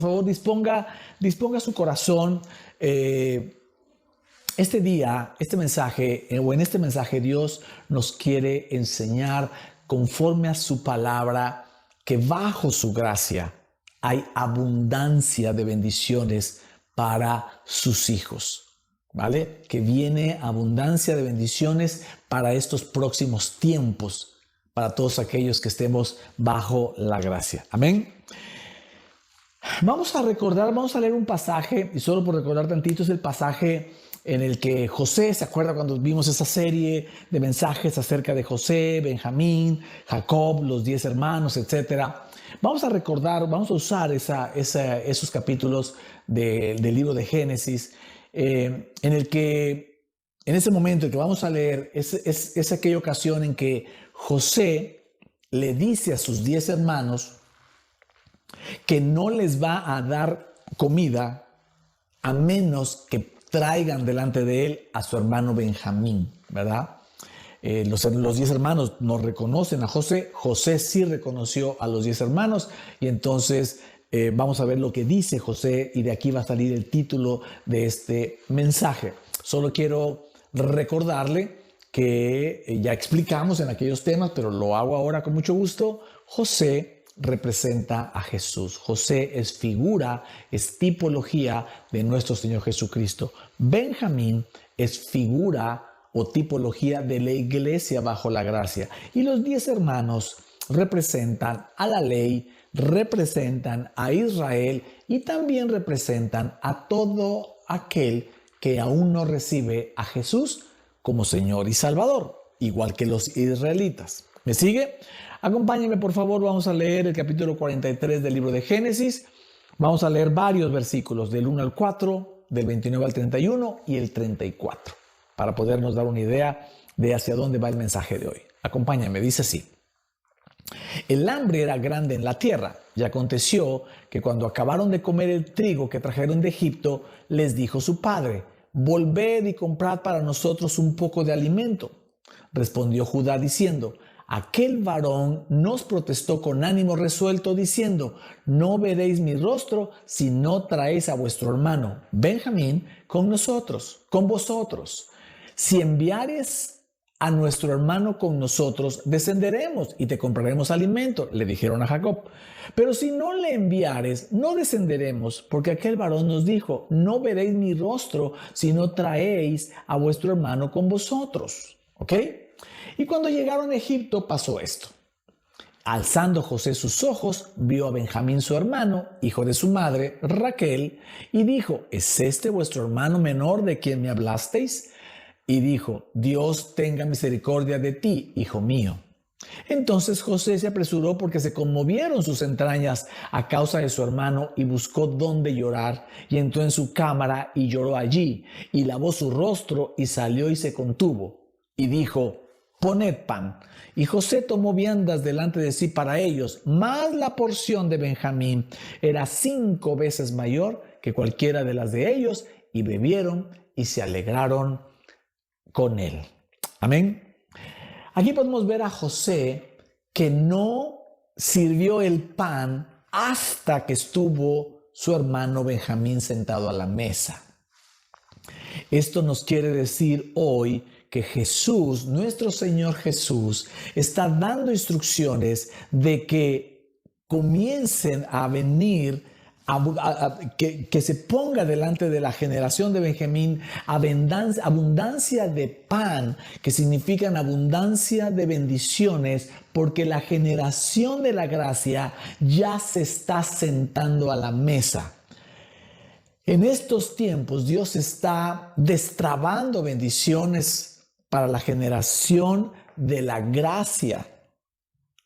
Por favor, disponga su corazón. Este día, este mensaje, o en este mensaje, Dios nos quiere enseñar conforme a su palabra que bajo su gracia hay abundancia de bendiciones para sus hijos, ¿vale? Que viene abundancia de bendiciones para estos próximos tiempos, para todos aquellos que estemos bajo la gracia. Amén. Vamos a leer un pasaje, y solo por recordar tantito, es el pasaje en el que José, ¿se acuerda cuando vimos esa serie de mensajes acerca de José, Benjamín, Jacob, los 10 hermanos, etcétera? Vamos a usar esos capítulos del libro de Génesis, en el que, en ese momento que vamos a leer, es aquella ocasión en que José le dice a sus 10 hermanos que no les va a dar comida a menos que traigan delante de él a su hermano Benjamín, ¿verdad? Los 10 hermanos no reconocen a José. José sí reconoció a los 10 hermanos y entonces vamos a ver lo que dice José y de aquí va a salir el título de este mensaje. Solo quiero recordarle que ya explicamos en aquellos temas, pero lo hago ahora con mucho gusto. José representa a Jesús. José es figura, es tipología de nuestro Señor Jesucristo. Benjamín es figura o tipología de la iglesia bajo la gracia. Y los 10 hermanos representan a la ley, representan a Israel y también representan a todo aquel que aún no recibe a Jesús como Señor y Salvador, igual que los israelitas. ¿Me sigue? Acompáñenme, por favor, vamos a leer el capítulo 43 del libro de Génesis. Vamos a leer varios versículos, del 1 al 4, del 29 al 31 y el 34, para podernos dar una idea de hacia dónde va el mensaje de hoy. Acompáñenme, dice así. El hambre era grande en la tierra, y aconteció que cuando acabaron de comer el trigo que trajeron de Egipto, les dijo su padre: volved y comprad para nosotros un poco de alimento. Respondió Judá diciendo: aquel varón nos protestó con ánimo resuelto, diciendo: no veréis mi rostro si no traéis a vuestro hermano Benjamín con vosotros. Si enviares a nuestro hermano con nosotros, descenderemos y te compraremos alimento, le dijeron a Jacob. Pero si no le enviares, no descenderemos, porque aquel varón nos dijo: no veréis mi rostro si no traéis a vuestro hermano con vosotros. ¿Ok? Y cuando llegaron a Egipto pasó esto. Alzando José sus ojos, vio a Benjamín su hermano, hijo de su madre, Raquel, y dijo: ¿es este vuestro hermano menor de quien me hablasteis? Y dijo: Dios tenga misericordia de ti, hijo mío. Entonces José se apresuró porque se conmovieron sus entrañas a causa de su hermano y buscó dónde llorar y entró en su cámara y lloró allí y lavó su rostro y salió y se contuvo y dijo: poned pan. Y José tomó viandas delante de sí para ellos, mas la porción de Benjamín era 5 veces mayor que cualquiera de las de ellos, y bebieron y se alegraron con él. Amén. Aquí podemos ver a José que no sirvió el pan hasta que estuvo su hermano Benjamín sentado a la mesa. Esto nos quiere decir hoy que Jesús, nuestro Señor Jesús, está dando instrucciones de que comiencen a venir, que se ponga delante de la generación de Benjamín abundancia de pan, que significan abundancia de bendiciones, porque la generación de la gracia ya se está sentando a la mesa. En estos tiempos Dios está destrabando bendiciones para la generación de la gracia.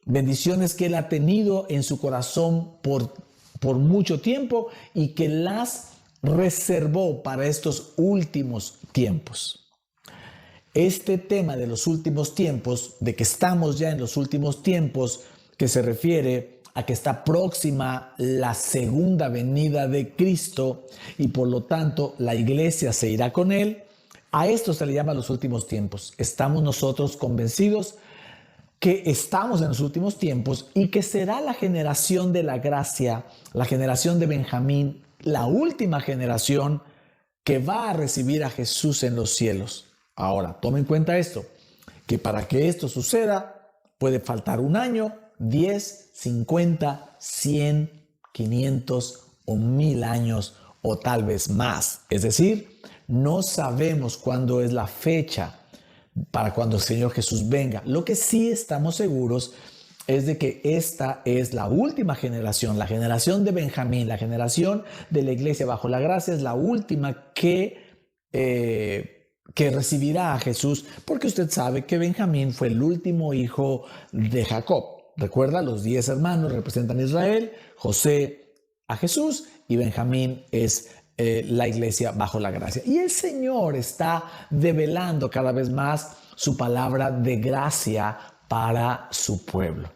Bendiciones que Él ha tenido en su corazón por mucho tiempo y que las reservó para estos últimos tiempos. Este tema de los últimos tiempos, de que estamos ya en los últimos tiempos, que se refiere a que está próxima la segunda venida de Cristo y por lo tanto la iglesia se irá con Él. A esto se le llama los últimos tiempos. Estamos nosotros convencidos que estamos en los últimos tiempos y que será la generación de la gracia, la generación de Benjamín, la última generación que va a recibir a Jesús en los cielos. Ahora, tome en cuenta esto, que para que esto suceda puede faltar un año, 10, 50, 100, 500 o 1000 años o tal vez más. Es decir, no sabemos cuándo es la fecha para cuando el Señor Jesús venga. Lo que sí estamos seguros es de que esta es la última generación, la generación de Benjamín, la generación de la iglesia bajo la gracia es la última que recibirá a Jesús, porque usted sabe que Benjamín fue el último hijo de Jacob. Recuerda, los 10 hermanos representan a Israel, José a Jesús y Benjamín es la iglesia bajo la gracia. Y el Señor está develando cada vez más su palabra de gracia para su pueblo.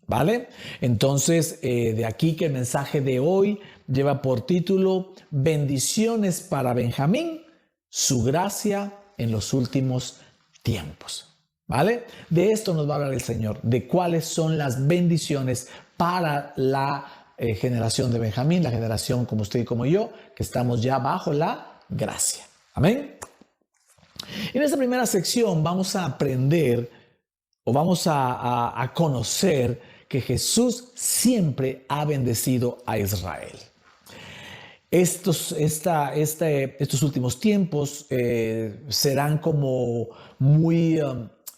¿Vale? Entonces, de aquí que el mensaje de hoy lleva por título Bendiciones para Benjamín, su gracia en los últimos tiempos. ¿Vale? De esto nos va a hablar el Señor, de cuáles son las bendiciones para la generación de Benjamín, la generación como usted y como yo, que estamos ya bajo la gracia. Amén. En esta primera sección vamos a aprender o vamos a conocer que Jesús siempre ha bendecido a Israel. Estos últimos tiempos serán como muy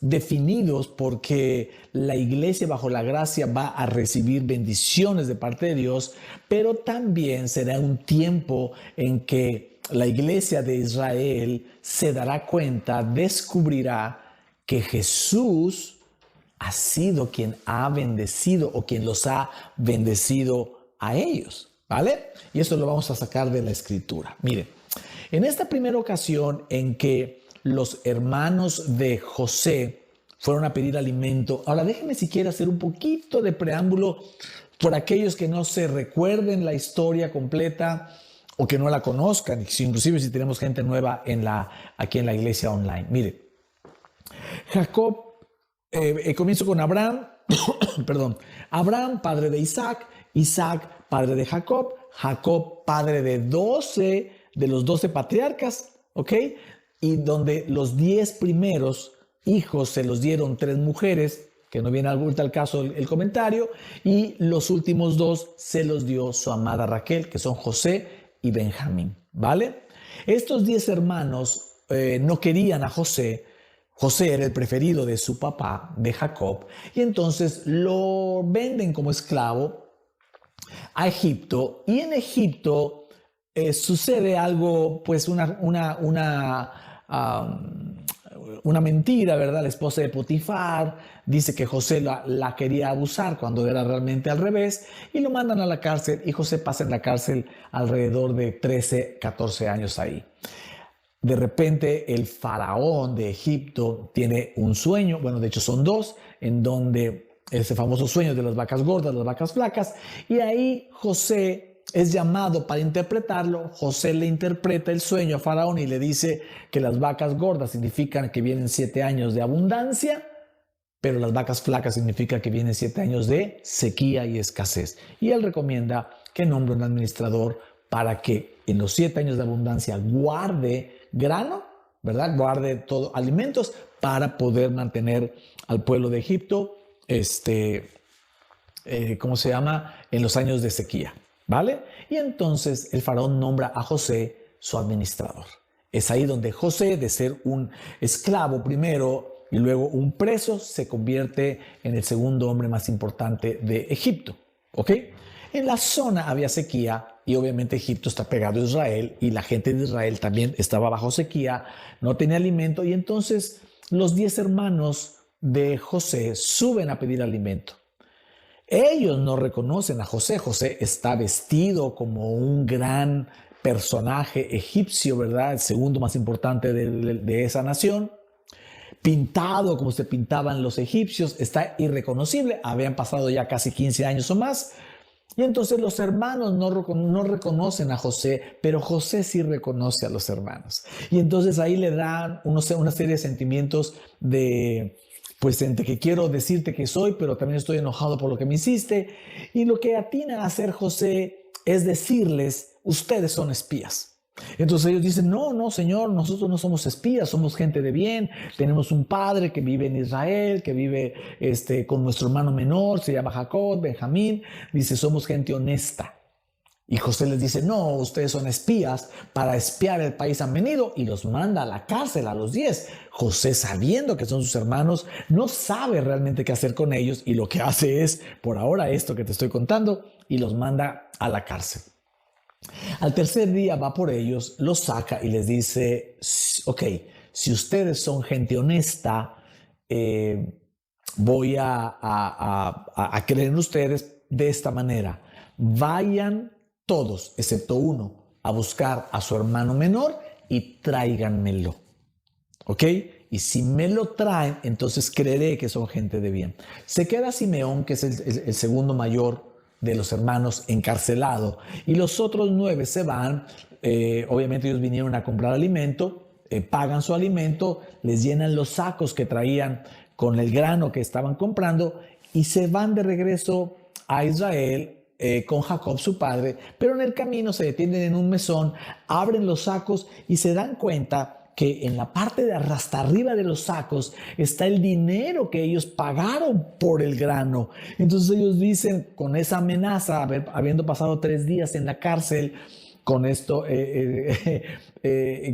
definidos porque la iglesia bajo la gracia va a recibir bendiciones de parte de Dios, pero también será un tiempo en que la iglesia de Israel se dará cuenta, descubrirá que Jesús ha sido quien ha bendecido o quien los ha bendecido a ellos, ¿vale? Y eso lo vamos a sacar de la Escritura. Miren, en esta primera ocasión en que los hermanos de José fueron a pedir alimento, ahora déjenme siquiera hacer un poquito de preámbulo por aquellos que no se recuerden la historia completa o que no la conozcan, inclusive si tenemos gente nueva aquí en la iglesia online. Mire, Jacob, comienzo con Abraham, perdón, Abraham, padre de Isaac, Isaac, padre de Jacob, Jacob, padre de los 12 patriarcas, ¿ok? Y donde los 10 primeros hijos se los dieron 3 mujeres, que no viene ahorita al caso el comentario, y los últimos 2 se los dio su amada Raquel, que son José y Benjamín, ¿vale? Estos 10 hermanos no querían a José. José era el preferido de su papá, de Jacob, y entonces lo venden como esclavo a Egipto, y en Egipto sucede algo, pues una mentira, ¿verdad? La esposa de Potifar dice que José la quería abusar cuando era realmente al revés, y lo mandan a la cárcel, y José pasa en la cárcel alrededor de 13, 14 años ahí. De repente el faraón de Egipto tiene un sueño, bueno, de hecho son 2, en donde ese famoso sueño de las vacas gordas, las vacas flacas, y ahí José es llamado para interpretarlo. José le interpreta el sueño a faraón y le dice que las vacas gordas significan que vienen 7 años de abundancia, pero las vacas flacas significan que vienen 7 años de sequía y escasez. Y él recomienda que nombre un administrador para que en los 7 años de abundancia guarde grano, ¿verdad? Guarde todo alimentos para poder mantener al pueblo de Egipto, en los años de sequía, ¿vale? Y entonces el faraón nombra a José su administrador. Es ahí donde José, de ser un esclavo primero y luego un preso, se convierte en el segundo hombre más importante de Egipto, ¿ok? En la zona había sequía y obviamente Egipto está pegado a Israel y la gente de Israel también estaba bajo sequía, no tenía alimento, y entonces los 10 hermanos de José suben a pedir alimento. Ellos no reconocen a José. José está vestido como un gran personaje egipcio, ¿verdad? El segundo más importante de esa nación. Pintado como se pintaban los egipcios, está irreconocible. Habían pasado ya casi 15 años o más. Y entonces los hermanos no reconocen a José, pero José sí reconoce a los hermanos. Y entonces ahí le dan una serie de sentimientos de pues entre que quiero decirte que soy, pero también estoy enojado por lo que me hiciste. Y lo que atina a hacer José es decirles, ustedes son espías. Entonces ellos dicen, no, no, Señor, nosotros no somos espías, somos gente de bien, tenemos un padre que vive en Israel, que vive con nuestro hermano menor, se llama Jacob, Benjamín, dice, somos gente honesta. Y José les dice, no, ustedes son espías, para espiar el país han venido, y los manda a la cárcel a los 10. José, sabiendo que son sus hermanos, no sabe realmente qué hacer con ellos, y lo que hace es, por ahora, esto que te estoy contando, y los manda a la cárcel. Al tercer día va por ellos, los saca y les dice, ok, si ustedes son gente honesta, voy a creer en ustedes de esta manera. Vayan todos, excepto uno, a buscar a su hermano menor y tráiganmelo. ¿Ok? Y si me lo traen, entonces creeré que son gente de bien. Se queda Simeón, que es el segundo mayor de los hermanos, encarcelado, y los otros 9 se van. Obviamente ellos vinieron a comprar alimento, pagan su alimento, les llenan los sacos que traían con el grano que estaban comprando y se van de regreso a Israel con Jacob su padre, pero en el camino se detienen en un mesón, abren los sacos y se dan cuenta que en la parte de hasta arriba de los sacos está el dinero que ellos pagaron por el grano. Entonces ellos dicen, con esa amenaza, habiendo pasado 3 días en la cárcel, con esto,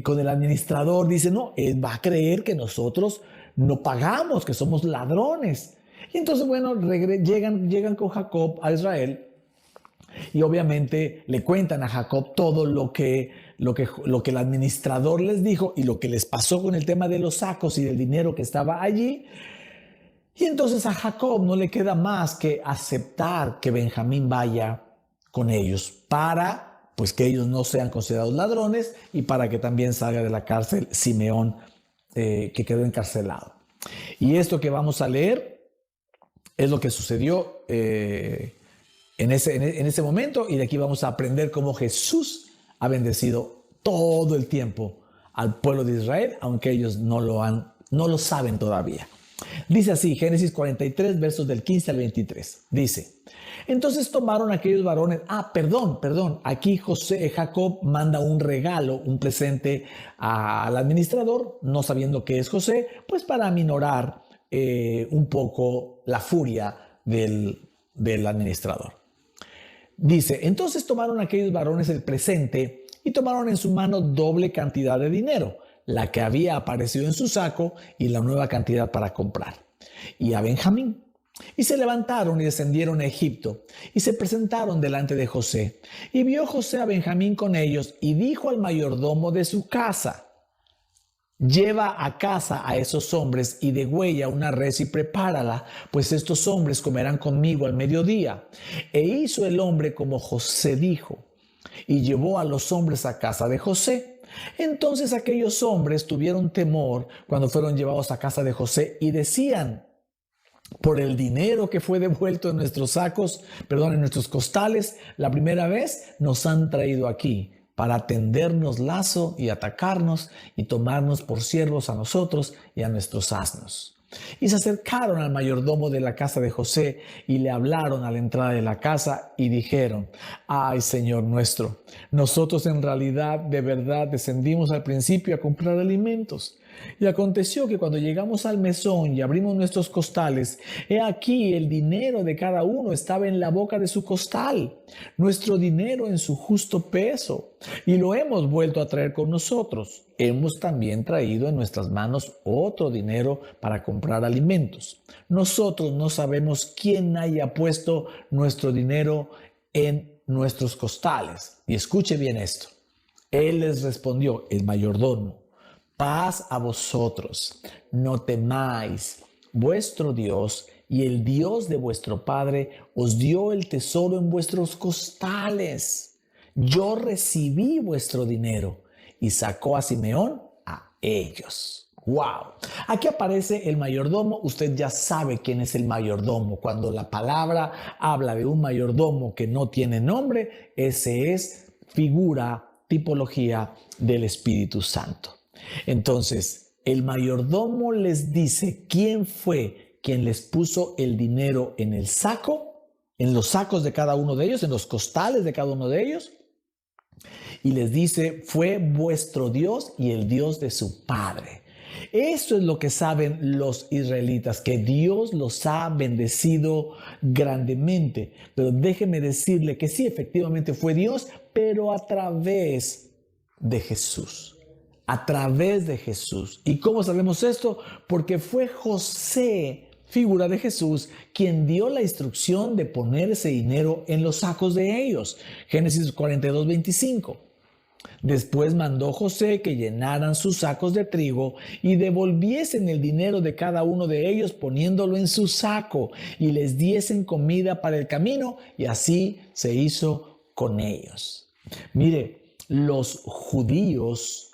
con el administrador, dice, no, él va a creer que nosotros no pagamos, que somos ladrones. Y entonces, bueno, llegan con Jacob a Israel y obviamente le cuentan a Jacob todo lo que el administrador les dijo y lo que les pasó con el tema de los sacos y del dinero que estaba allí. Y entonces a Jacob no le queda más que aceptar que Benjamín vaya con ellos para, pues, que ellos no sean considerados ladrones y para que también salga de la cárcel Simeón, que quedó encarcelado. Y esto que vamos a leer es lo que sucedió en ese momento, y de aquí vamos a aprender cómo Jesús ha bendecido todo el tiempo al pueblo de Israel, aunque ellos no lo saben todavía. Dice así, Génesis 43, versos del 15 al 23. Dice, entonces tomaron aquellos varones, perdón, aquí Jacob manda un regalo, un presente al administrador, no sabiendo que es José, pues para aminorar un poco la furia del administrador. Dice, entonces tomaron aquellos varones el presente y tomaron en su mano doble cantidad de dinero, la que había aparecido en su saco y la nueva cantidad para comprar, y a Benjamín. Y se levantaron y descendieron a Egipto y se presentaron delante de José. Y vio José a Benjamín con ellos y dijo al mayordomo de su casa, lleva a casa a esos hombres y degüella una res y prepárala, pues estos hombres comerán conmigo al mediodía. E hizo el hombre como José dijo, y llevó a los hombres a casa de José. Entonces aquellos hombres tuvieron temor cuando fueron llevados a casa de José y decían, por el dinero que fue devuelto en nuestros sacos, en nuestros costales, la primera vez nos han traído aquí para tendernos lazo y atacarnos y tomarnos por siervos a nosotros y a nuestros asnos. Y se acercaron al mayordomo de la casa de José y le hablaron a la entrada de la casa y dijeron, ay, Señor nuestro, nosotros en realidad de verdad descendimos al principio a comprar alimentos. Y aconteció que cuando llegamos al mesón y abrimos nuestros costales, he aquí el dinero de cada uno estaba en la boca de su costal, nuestro dinero en su justo peso, y lo hemos vuelto a traer con nosotros. Hemos también traído en nuestras manos otro dinero para comprar alimentos. Nosotros no sabemos quién haya puesto nuestro dinero en nuestros costales. Y escuche bien esto. Él les respondió, el mayordomo, paz a vosotros, no temáis, vuestro Dios y el Dios de vuestro Padre os dio el tesoro en vuestros costales. Yo recibí vuestro dinero. Y sacó a Simeón a ellos. ¡Wow! Aquí aparece el mayordomo. Usted ya sabe quién es el mayordomo. Cuando la palabra habla de un mayordomo que no tiene nombre, ese es figura, tipología del Espíritu Santo. Entonces, el mayordomo les dice quién fue quien les puso el dinero en el saco, en los sacos de cada uno de ellos, en los costales de cada uno de ellos, y les dice, fue vuestro Dios y el Dios de su padre. Eso es lo que saben los israelitas, que Dios los ha bendecido grandemente. Pero déjeme decirle que sí, efectivamente fue Dios, pero a través de Jesús. A través de Jesús. ¿Y cómo sabemos esto? Porque fue José, figura de Jesús, quien dio la instrucción de poner ese dinero en los sacos de ellos. Génesis 42:25. Después mandó José que llenaran sus sacos de trigo y devolviesen el dinero de cada uno de ellos poniéndolo en su saco y les diesen comida para el camino, y así se hizo con ellos. Mire, los judíos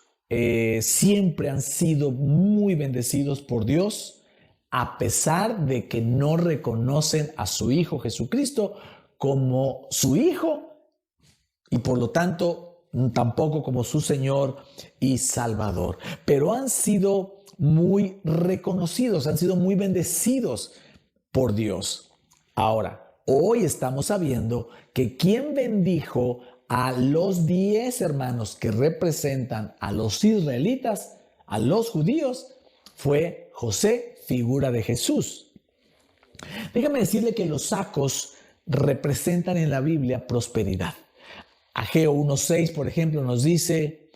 siempre han sido muy bendecidos por Dios, a pesar de que no reconocen a su Hijo Jesucristo como su Hijo y por lo tanto tampoco como su Señor y Salvador. Pero han sido muy reconocidos, han sido muy bendecidos por Dios. Ahora, hoy estamos sabiendo que quien bendijo a los 10 hermanos que representan a los israelitas, a los judíos, fue José, figura de Jesús. Déjame decirle que los sacos representan en la Biblia prosperidad. Ageo 1:6, por ejemplo, nos dice,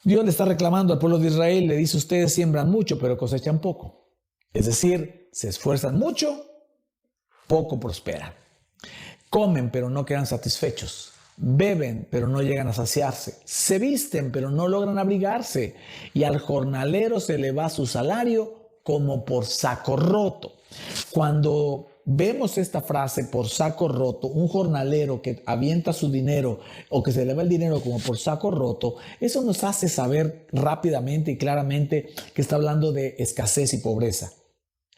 Dios le está reclamando al pueblo de Israel, le dice, ustedes siembran mucho, pero cosechan poco. Es decir, se esfuerzan mucho, poco prosperan. Comen, pero no quedan satisfechos. Beben, pero no llegan a saciarse. Se visten, pero no logran abrigarse. Y al jornalero se le va su salario como por saco roto. Cuando vemos esta frase, por saco roto, un jornalero que avienta su dinero o que se le va el dinero como por saco roto, eso nos hace saber rápidamente y claramente que está hablando de escasez y pobreza.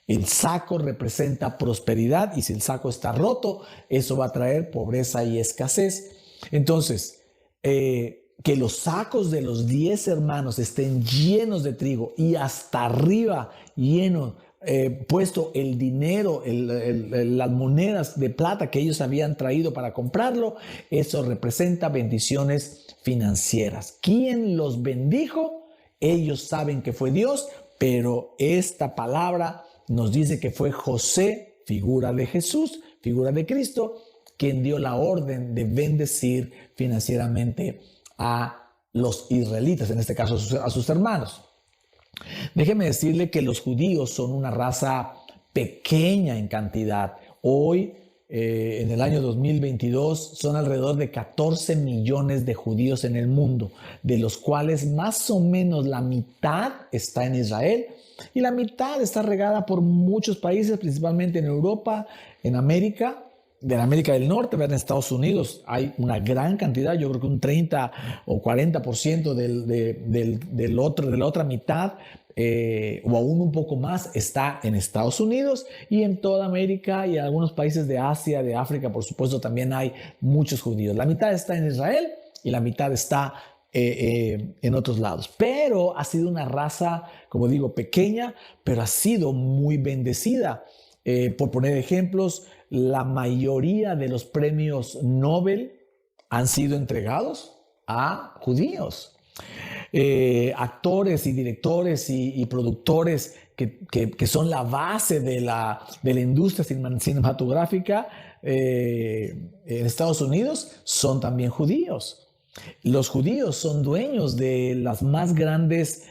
El saco representa prosperidad y si el saco está roto, eso va a traer pobreza y escasez. Entonces, que los sacos de los 10 hermanos estén llenos de trigo y hasta arriba lleno, puesto el dinero, las monedas de plata que ellos habían traído para comprarlo, eso representa bendiciones financieras. ¿Quién los bendijo? Ellos saben que fue Dios, pero esta palabra nos dice que fue José, figura de Jesús, figura de Cristo, quien dio la orden de bendecir financieramente a los israelitas, en este caso a sus hermanos. Déjeme decirle que los judíos son una raza pequeña en cantidad. Hoy, en el año 2022, son alrededor de 14 millones de judíos en el mundo, de los cuales más o menos la mitad está en Israel y la mitad está regada por muchos países, principalmente en Europa, en América. De la América del Norte, en Estados Unidos hay una gran cantidad, yo creo que un 30 o 40% de la otra mitad o aún un poco más está en Estados Unidos, y en toda América y en algunos países de Asia, de África, por supuesto, también hay muchos judíos. La mitad está en Israel y la mitad está en otros lados. Pero ha sido una raza, como digo, pequeña, pero ha sido muy bendecida. Por poner ejemplos, la mayoría de los premios Nobel han sido entregados a judíos. Actores y directores y productores que son la base de la industria cinematográfica en Estados Unidos son también judíos. Los judíos son dueños de los más grandes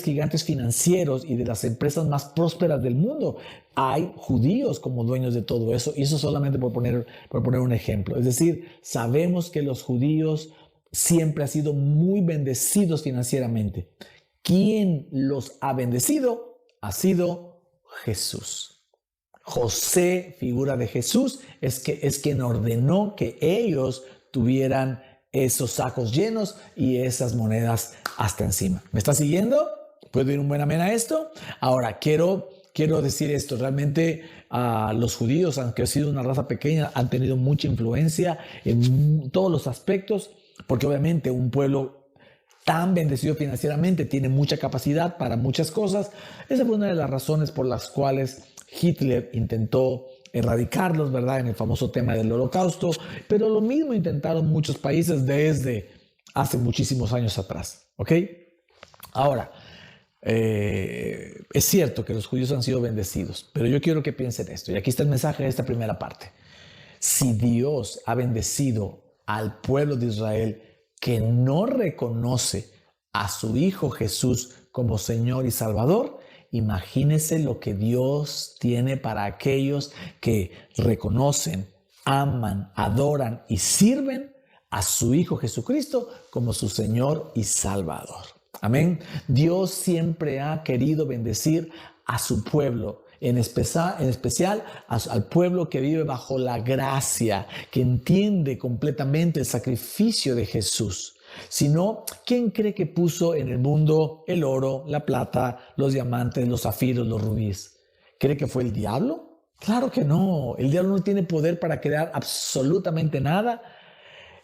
gigantes financieros y de las empresas más prósperas del mundo. Hay judíos como dueños de todo eso, y eso solamente por poner un ejemplo. Es decir, sabemos que los judíos siempre han sido muy bendecidos financieramente. ¿Quién los ha bendecido? Ha sido Jesús. José, figura de Jesús, es quien ordenó que ellos tuvieran esos sacos llenos y esas monedas hasta encima. ¿Me está siguiendo? ¿Puedo ir un buen amén a esto? Ahora, quiero decir esto. Realmente los judíos, aunque han sido una raza pequeña, han tenido mucha influencia en todos los aspectos, porque obviamente un pueblo tan bendecido financieramente, tiene mucha capacidad para muchas cosas. Esa fue una de las razones por las cuales Hitler intentó erradicarlos, ¿verdad? En el famoso tema del Holocausto, pero lo mismo intentaron muchos países desde hace muchísimos años atrás, ¿ok? Ahora, es cierto que los judíos han sido bendecidos, pero yo quiero que piensen esto, y aquí está el mensaje de esta primera parte. Si Dios ha bendecido al pueblo de Israel que no reconoce a su Hijo Jesús como Señor y Salvador, imagínense lo que Dios tiene para aquellos que reconocen, aman, adoran y sirven a su Hijo Jesucristo como su Señor y Salvador. Amén. Dios siempre ha querido bendecir a su pueblo, en especial al pueblo que vive bajo la gracia, que entiende completamente el sacrificio de Jesús. Si no, ¿quién cree que puso en el mundo el oro, la plata, los diamantes, los zafiros, los rubíes? ¿Cree que fue el diablo? Claro que no. El diablo no tiene poder para crear absolutamente nada.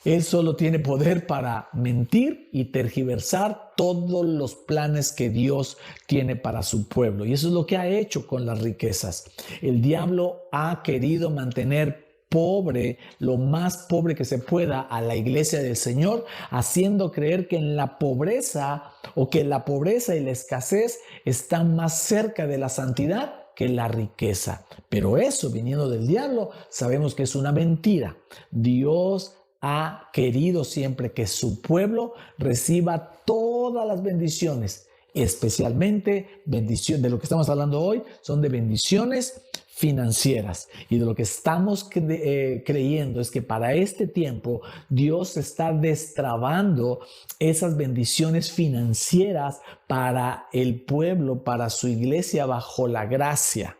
Él solo tiene poder para mentir y tergiversar todos los planes que Dios tiene para su pueblo. Y eso es lo que ha hecho con las riquezas. El diablo ha querido mantener pobre, lo más pobre que se pueda, a la iglesia del Señor, haciendo creer que en la pobreza o que la pobreza y la escasez están más cerca de la santidad que la riqueza. Pero eso, viniendo del diablo, sabemos que es una mentira. Dios ha querido siempre que su pueblo reciba todas las bendiciones, especialmente bendición de lo que estamos hablando hoy, son de bendiciones financieras. Y de lo que estamos creyendo es que para este tiempo Dios está destrabando esas bendiciones financieras para el pueblo, para su iglesia bajo la gracia.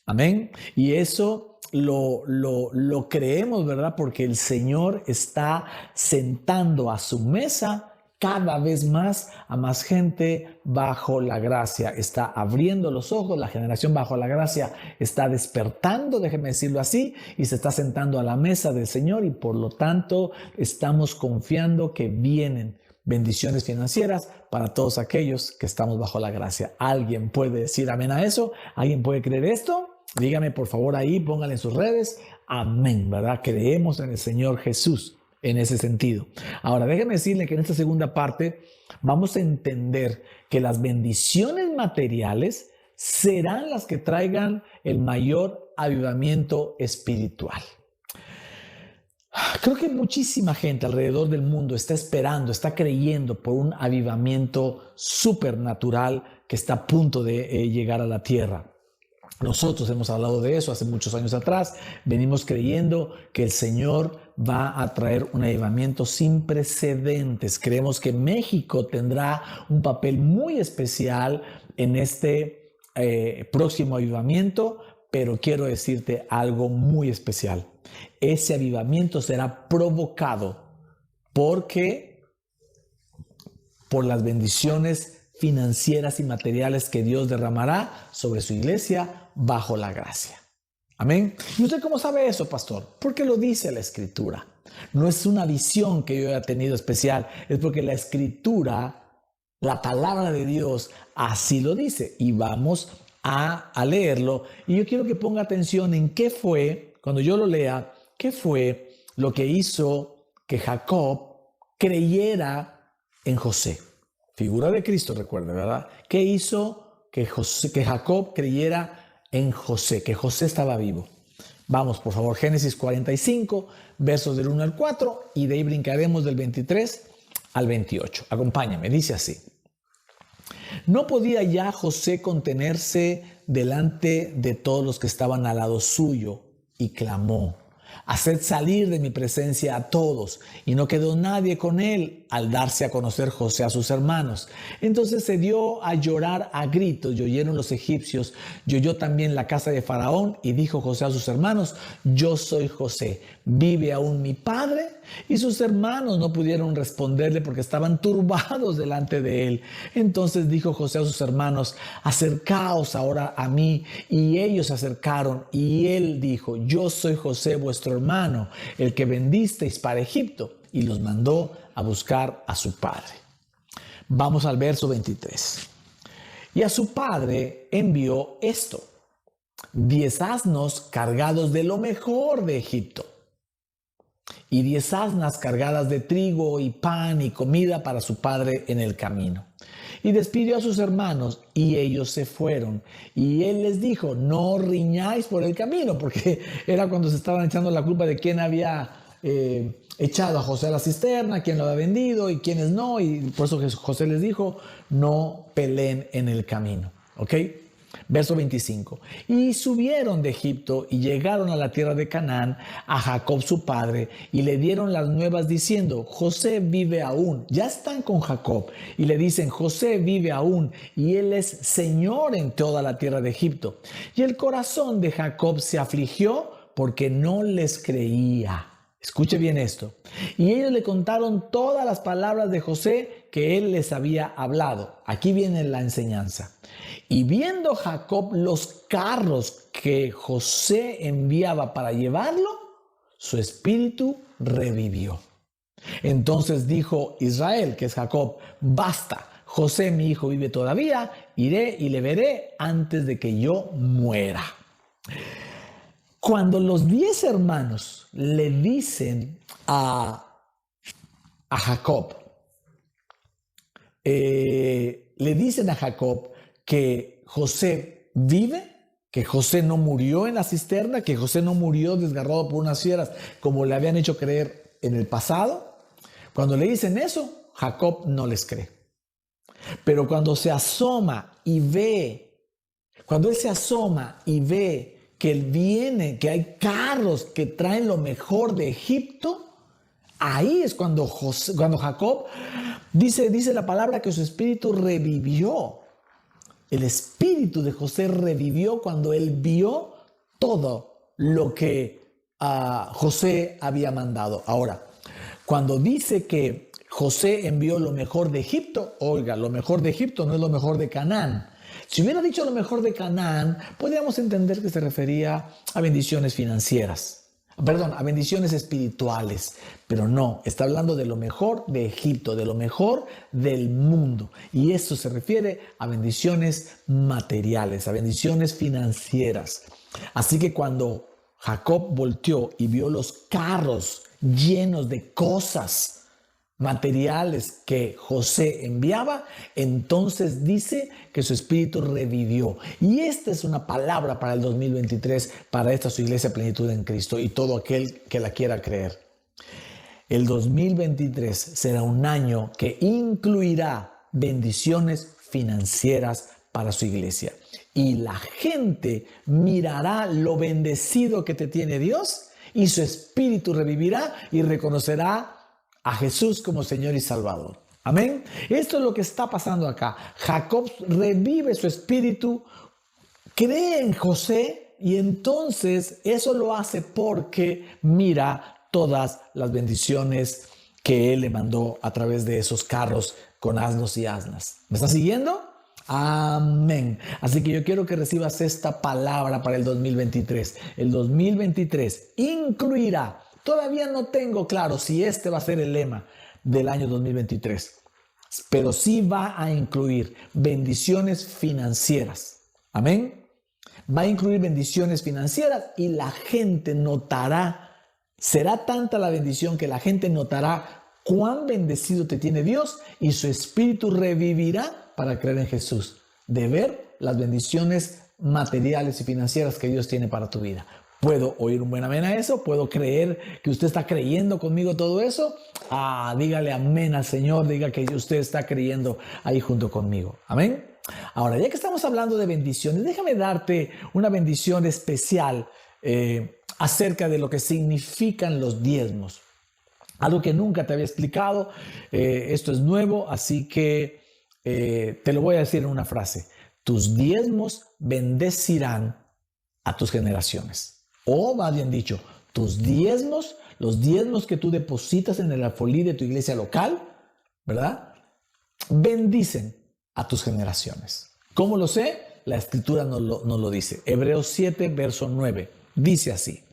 Amén. Y eso lo creemos, ¿verdad? Porque el Señor está sentando a su mesa cada vez más a más gente bajo la gracia. Está abriendo los ojos, la generación bajo la gracia está despertando, déjeme decirlo así, y se está sentando a la mesa del Señor, y por lo tanto estamos confiando que vienen bendiciones financieras para todos aquellos que estamos bajo la gracia. ¿Alguien puede decir amén a eso? ¿Alguien puede creer esto? Dígame por favor ahí, póngale en sus redes. Amén, ¿verdad? Creemos en el Señor Jesús en ese sentido. Ahora, déjeme decirle que en esta segunda parte vamos a entender que las bendiciones materiales serán las que traigan el mayor avivamiento espiritual. Creo que muchísima gente alrededor del mundo está esperando, está creyendo por un avivamiento supernatural que está a punto de llegar a la tierra. Nosotros hemos hablado de eso hace muchos años atrás. Venimos creyendo que el Señor va a traer un avivamiento sin precedentes. Creemos que México tendrá un papel muy especial en este próximo avivamiento, pero quiero decirte algo muy especial. Ese avivamiento será provocado por las bendiciones financieras y materiales que Dios derramará sobre su iglesia bajo la gracia. Amén. ¿Y usted cómo sabe eso, pastor? Porque lo dice la Escritura. No es una visión que yo haya tenido especial, es porque la Escritura, la palabra de Dios, así lo dice. Y vamos a leerlo. Y yo quiero que ponga atención en qué fue, cuando yo lo lea, qué fue lo que hizo que Jacob creyera en José. Figura de Cristo, recuerde, ¿verdad? ¿Qué hizo que Jacob creyera en José, que José estaba vivo? Vamos, por favor, Génesis 45, versos del 1 al 4, y de ahí brincaremos del 23 al 28. Acompáñame, dice así. No podía ya José contenerse delante de todos los que estaban al lado suyo, y clamó: haced salir de mi presencia a todos. Y no quedó nadie con él al darse a conocer José a sus hermanos. Entonces se dio a llorar a gritos, y oyeron los egipcios, y oyó también la casa de Faraón, y dijo José a sus hermanos: yo soy José, ¿vive aún mi padre? Y sus hermanos no pudieron responderle porque estaban turbados delante de él. Entonces dijo José a sus hermanos: acercaos ahora a mí. Y ellos se acercaron, y él dijo: yo soy José, vuestro hermano, el que vendisteis para Egipto. Y los mandó a buscar a su padre. Vamos al verso 23. Y a su padre envió esto: 10 asnos cargados de lo mejor de Egipto, y 10 asnas cargadas de trigo y pan y comida para su padre en el camino. Y despidió a sus hermanos, y ellos se fueron. Y él les dijo: no riñáis por el camino, porque era cuando se estaban echando la culpa de quién había echado a José a la cisterna, quién lo había vendido y quiénes no. Y por eso José les dijo: no peleen en el camino. ¿Ok? Verso 25. Y subieron de Egipto y llegaron a la tierra de Canaán, a Jacob su padre, y le dieron las nuevas diciendo: José vive aún. Ya están con Jacob y le dicen: José vive aún, y él es señor en toda la tierra de Egipto. Y el corazón de Jacob se afligió porque no les creía. Escuche bien esto. Y ellos le contaron todas las palabras de José que él les había hablado. Aquí viene la enseñanza. Y viendo Jacob los carros que José enviaba para llevarlo, su espíritu revivió. Entonces dijo Israel, que es Jacob: basta, José mi hijo vive todavía, iré y le veré antes de que yo muera. Cuando los 10 hermanos le dicen a Jacob, que José vive, que José no murió en la cisterna, que José no murió desgarrado por unas fieras como le habían hecho creer en el pasado, cuando le dicen eso, Jacob no les cree. Pero cuando se asoma y ve, cuando él se asoma y ve que él viene, que hay carros que traen lo mejor de Egipto, ahí es cuando Jacob dice la palabra que su espíritu revivió. El espíritu de José revivió cuando él vio todo lo que José había mandado. Ahora, cuando dice que José envió lo mejor de Egipto, oiga, lo mejor de Egipto no es lo mejor de Canaán. Si hubiera dicho lo mejor de Canaán, podríamos entender que se refería a bendiciones financieras. A bendiciones espirituales. Pero no, está hablando de lo mejor de Egipto, de lo mejor del mundo. Y eso se refiere a bendiciones materiales, a bendiciones financieras. Así que cuando Jacob volteó y vio los carros llenos de cosas materiales que José enviaba, entonces dice que su espíritu revivió. Y esta es una palabra para el 2023, para esta su iglesia Plenitud en Cristo y todo aquel que la quiera creer. El 2023 será un año que incluirá bendiciones financieras para su iglesia. Y la gente mirará lo bendecido que te tiene Dios, y su espíritu revivirá y reconocerá a Jesús como Señor y Salvador. Amén. Esto es lo que está pasando acá. Jacob revive su espíritu, cree en José, y entonces eso lo hace porque mira todas las bendiciones que él le mandó a través de esos carros con asnos y asnas. ¿Me está siguiendo? Amén. Así que yo quiero que recibas esta palabra para el 2023. El 2023 incluirá, todavía no tengo claro si este va a ser el lema del año 2023, pero sí va a incluir bendiciones financieras. Amén. Va a incluir bendiciones financieras y la gente notará, será tanta la bendición que la gente notará cuán bendecido te tiene Dios, y su espíritu revivirá para creer en Jesús, de ver las bendiciones materiales y financieras que Dios tiene para tu vida. ¿Puedo oír un buen amén a eso? ¿Puedo creer que usted está creyendo conmigo todo eso? Dígale amén al Señor, diga que usted está creyendo ahí junto conmigo. Amén. Ahora, ya que estamos hablando de bendiciones, déjame darte una bendición especial acerca de lo que significan los diezmos. Algo que nunca te había explicado, esto es nuevo, así que te lo voy a decir en una frase. Tus diezmos bendecirán a tus generaciones. O más bien dicho, tus diezmos, los diezmos que tú depositas en el alfolí de tu iglesia local, ¿verdad? Bendicen a tus generaciones. ¿Cómo lo sé? La escritura nos lo dice. Hebreos 7, verso 9. Dice así.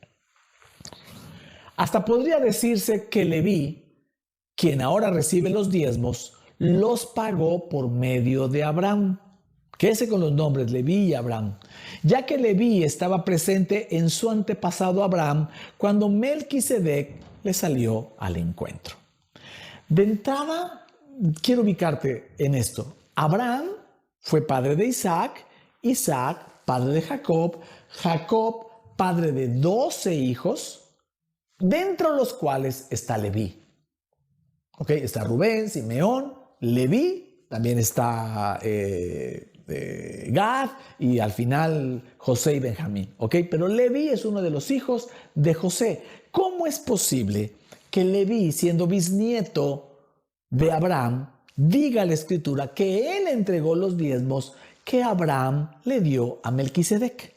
Hasta podría decirse que Leví, quien ahora recibe los diezmos, los pagó por medio de Abraham. Quédese con los nombres Leví y Abraham, ya que Leví estaba presente en su antepasado Abraham cuando Melquisedec le salió al encuentro. De entrada, quiero ubicarte en esto. Abraham fue padre de Isaac, Isaac padre de Jacob, Jacob padre de 12 hijos, dentro de los cuales está Leví. Está Rubén, Simeón, Leví, también está Gad y al final José y Benjamín. Pero Leví es uno de los hijos de José. ¿Cómo es posible que Leví, siendo bisnieto de Abraham, diga la Escritura que él entregó los diezmos que Abraham le dio a Melquisedec?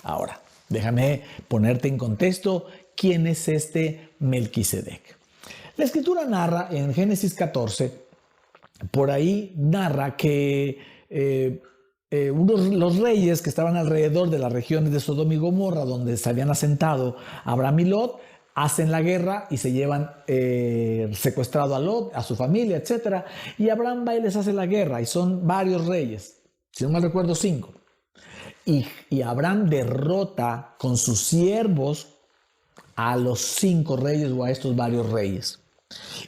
Ahora, déjame ponerte en contexto quién es este Melquisedec. La Escritura narra en Génesis 14, por ahí narra que los reyes que estaban alrededor de las regiones de Sodoma y Gomorra, donde se habían asentado Abraham y Lot, hacen la guerra y se llevan secuestrado a Lot, a su familia, etc. Y Abraham va y les hace la guerra, y son varios reyes, si no mal recuerdo 5. Y Abraham derrota con sus siervos a los 5 reyes o a estos varios reyes.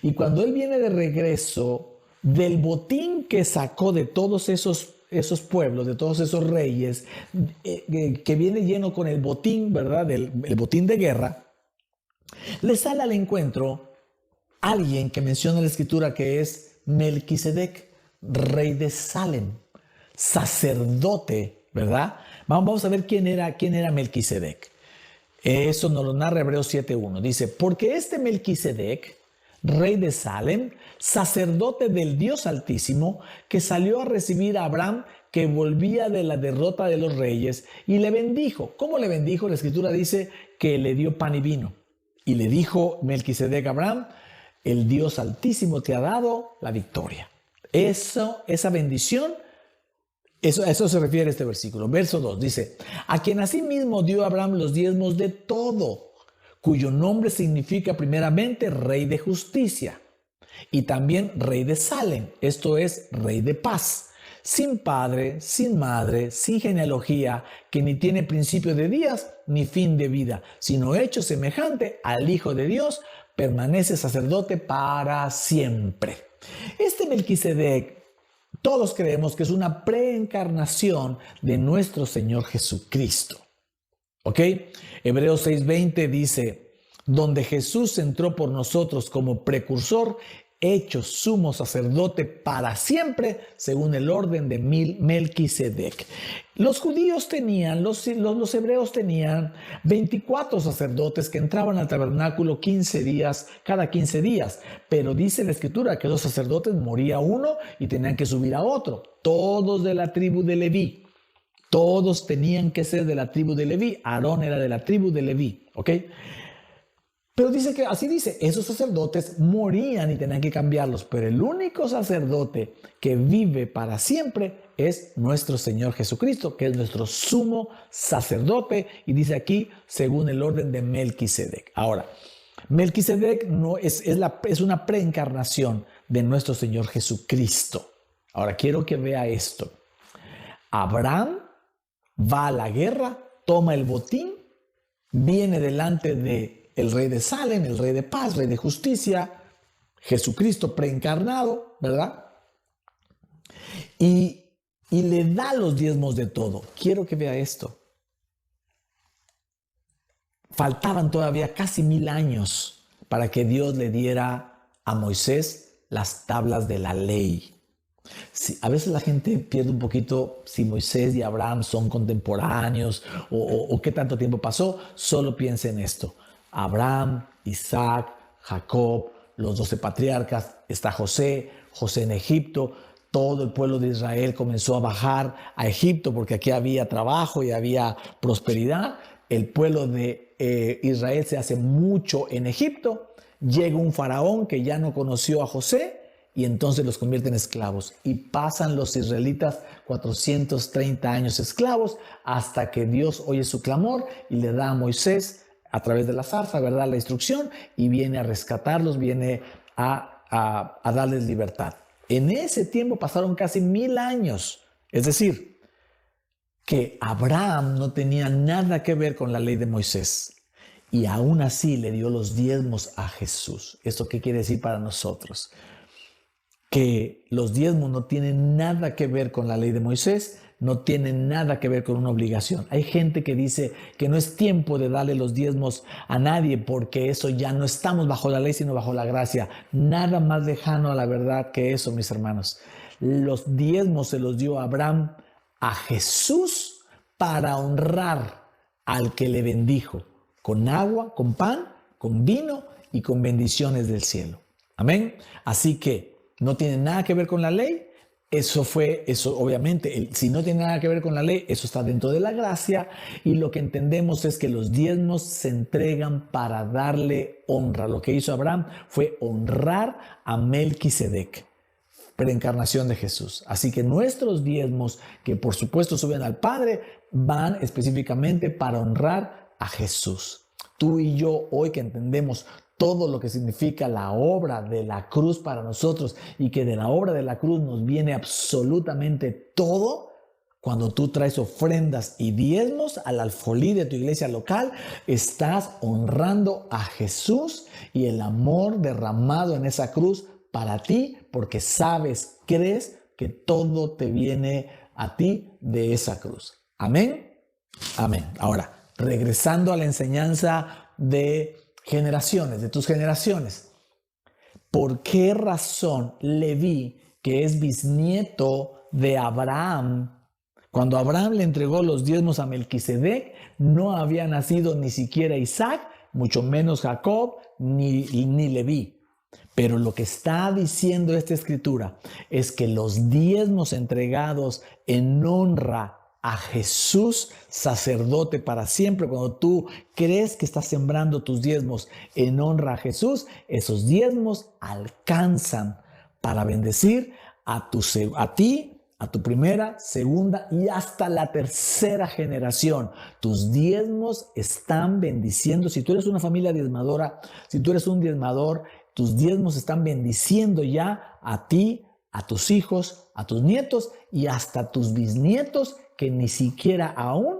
Y cuando él viene de regreso del botín que sacó de todos esos pueblos, de todos esos reyes, que viene lleno con el botín, ¿verdad? El botín de guerra, le sale al encuentro alguien que menciona la Escritura que es Melquisedec, rey de Salem, sacerdote, ¿verdad? Vamos a ver quién era Melquisedec. Eso nos lo narra Hebreos 7.1. Dice, porque este Melquisedec, rey de Salem, sacerdote del Dios Altísimo, que salió a recibir a Abraham, que volvía de la derrota de los reyes, y le bendijo. ¿Cómo le bendijo? La Escritura dice que le dio pan y vino. Y le dijo Melquisedec a Abraham, el Dios Altísimo te ha dado la victoria. Esa bendición, eso se refiere a este versículo. Verso 2 dice, a quien asimismo dio Abraham los diezmos de todo, cuyo nombre significa primeramente Rey de Justicia, y también Rey de Salem, esto es, Rey de Paz, sin padre, sin madre, sin genealogía, que ni tiene principio de días ni fin de vida, sino hecho semejante al Hijo de Dios, permanece sacerdote para siempre. Este Melquisedec, todos creemos que es una preencarnación de nuestro Señor Jesucristo. Hebreos 6:20 dice, donde Jesús entró por nosotros como precursor, hecho sumo sacerdote para siempre, según el orden de Melquisedec. Los judíos tenían, los hebreos tenían 24 sacerdotes que entraban al tabernáculo cada 15 días, pero dice la Escritura que los sacerdotes moría uno y tenían que subir a otro, todos de la tribu de Leví. Todos tenían que ser de la tribu de Leví. Aarón era de la tribu de Leví, Pero así dice, esos sacerdotes morían y tenían que cambiarlos, pero el único sacerdote que vive para siempre es nuestro Señor Jesucristo, que es nuestro sumo sacerdote, y dice aquí, según el orden de Melquisedec. Ahora, Melquisedec no es una preencarnación de nuestro Señor Jesucristo. Ahora, quiero que vea esto. Abraham va a la guerra, toma el botín, viene delante de el rey de Salem, el rey de paz, rey de justicia, Jesucristo preencarnado, ¿verdad? Y le da los diezmos de todo. Quiero que vea esto. Faltaban todavía casi 1000 años para que Dios le diera a Moisés las tablas de la ley. Sí, a veces la gente pierde un poquito si Moisés y Abraham son contemporáneos o qué tanto tiempo pasó. Solo piensa en esto. Abraham, Isaac, Jacob, los 12 patriarcas, está José en Egipto. Todo el pueblo de Israel comenzó a bajar a Egipto porque aquí había trabajo y había prosperidad. El pueblo de Israel se hace mucho en Egipto. Llega un faraón que ya no conoció a José y entonces los convierte en esclavos. Y pasan los israelitas 430 años esclavos hasta que Dios oye su clamor y le da a Moisés a través de la zarza, ¿verdad?, la instrucción, y viene a rescatarlos, viene a darles libertad. En ese tiempo pasaron casi 1000 años. Es decir, que Abraham no tenía nada que ver con la ley de Moisés. Y aún así le dio los diezmos a Jesús. ¿Esto qué quiere decir para nosotros? Que los diezmos no tienen nada que ver con la ley de Moisés, no tienen nada que ver con una obligación. Hay gente que dice que no es tiempo de darle los diezmos a nadie porque eso ya no estamos bajo la ley, sino bajo la gracia. Nada más lejano a la verdad que eso, mis hermanos. Los diezmos se los dio Abraham a Jesús para honrar al que le bendijo con agua, con pan, con vino y con bendiciones del cielo. Amén. Así que no tiene nada que ver con la ley. Eso obviamente, si no tiene nada que ver con la ley, eso está dentro de la gracia, y lo que entendemos es que los diezmos se entregan para darle honra. Lo que hizo Abraham fue honrar a Melquisedec, preencarnación de Jesús. Así que nuestros diezmos, que por supuesto suben al Padre, van específicamente para honrar a Jesús. Tú y yo, hoy que entendemos todo lo que significa la obra de la cruz para nosotros y que de la obra de la cruz nos viene absolutamente todo, cuando tú traes ofrendas y diezmos al alfolí de tu iglesia local, estás honrando a Jesús y el amor derramado en esa cruz para ti, porque sabes, crees que todo te viene a ti de esa cruz. Amén. Amén. Ahora, regresando a la enseñanza de generaciones, de tus generaciones. ¿Por qué razón Leví, que es bisnieto de Abraham, cuando Abraham le entregó los diezmos a Melquisedec, no había nacido ni siquiera Isaac, mucho menos Jacob, ni Leví? Pero lo que está diciendo esta escritura es que los diezmos entregados en honra a Jesús, sacerdote para siempre, cuando tú crees que estás sembrando tus diezmos en honra a Jesús, esos diezmos alcanzan para bendecir a ti, a tu primera, segunda y hasta la tercera generación. Tus diezmos están bendiciendo. Si tú eres una familia diezmadora, si tú eres un diezmador, tus diezmos están bendiciendo ya a ti, a tus hijos, a tus nietos y hasta tus bisnietos, que ni siquiera aún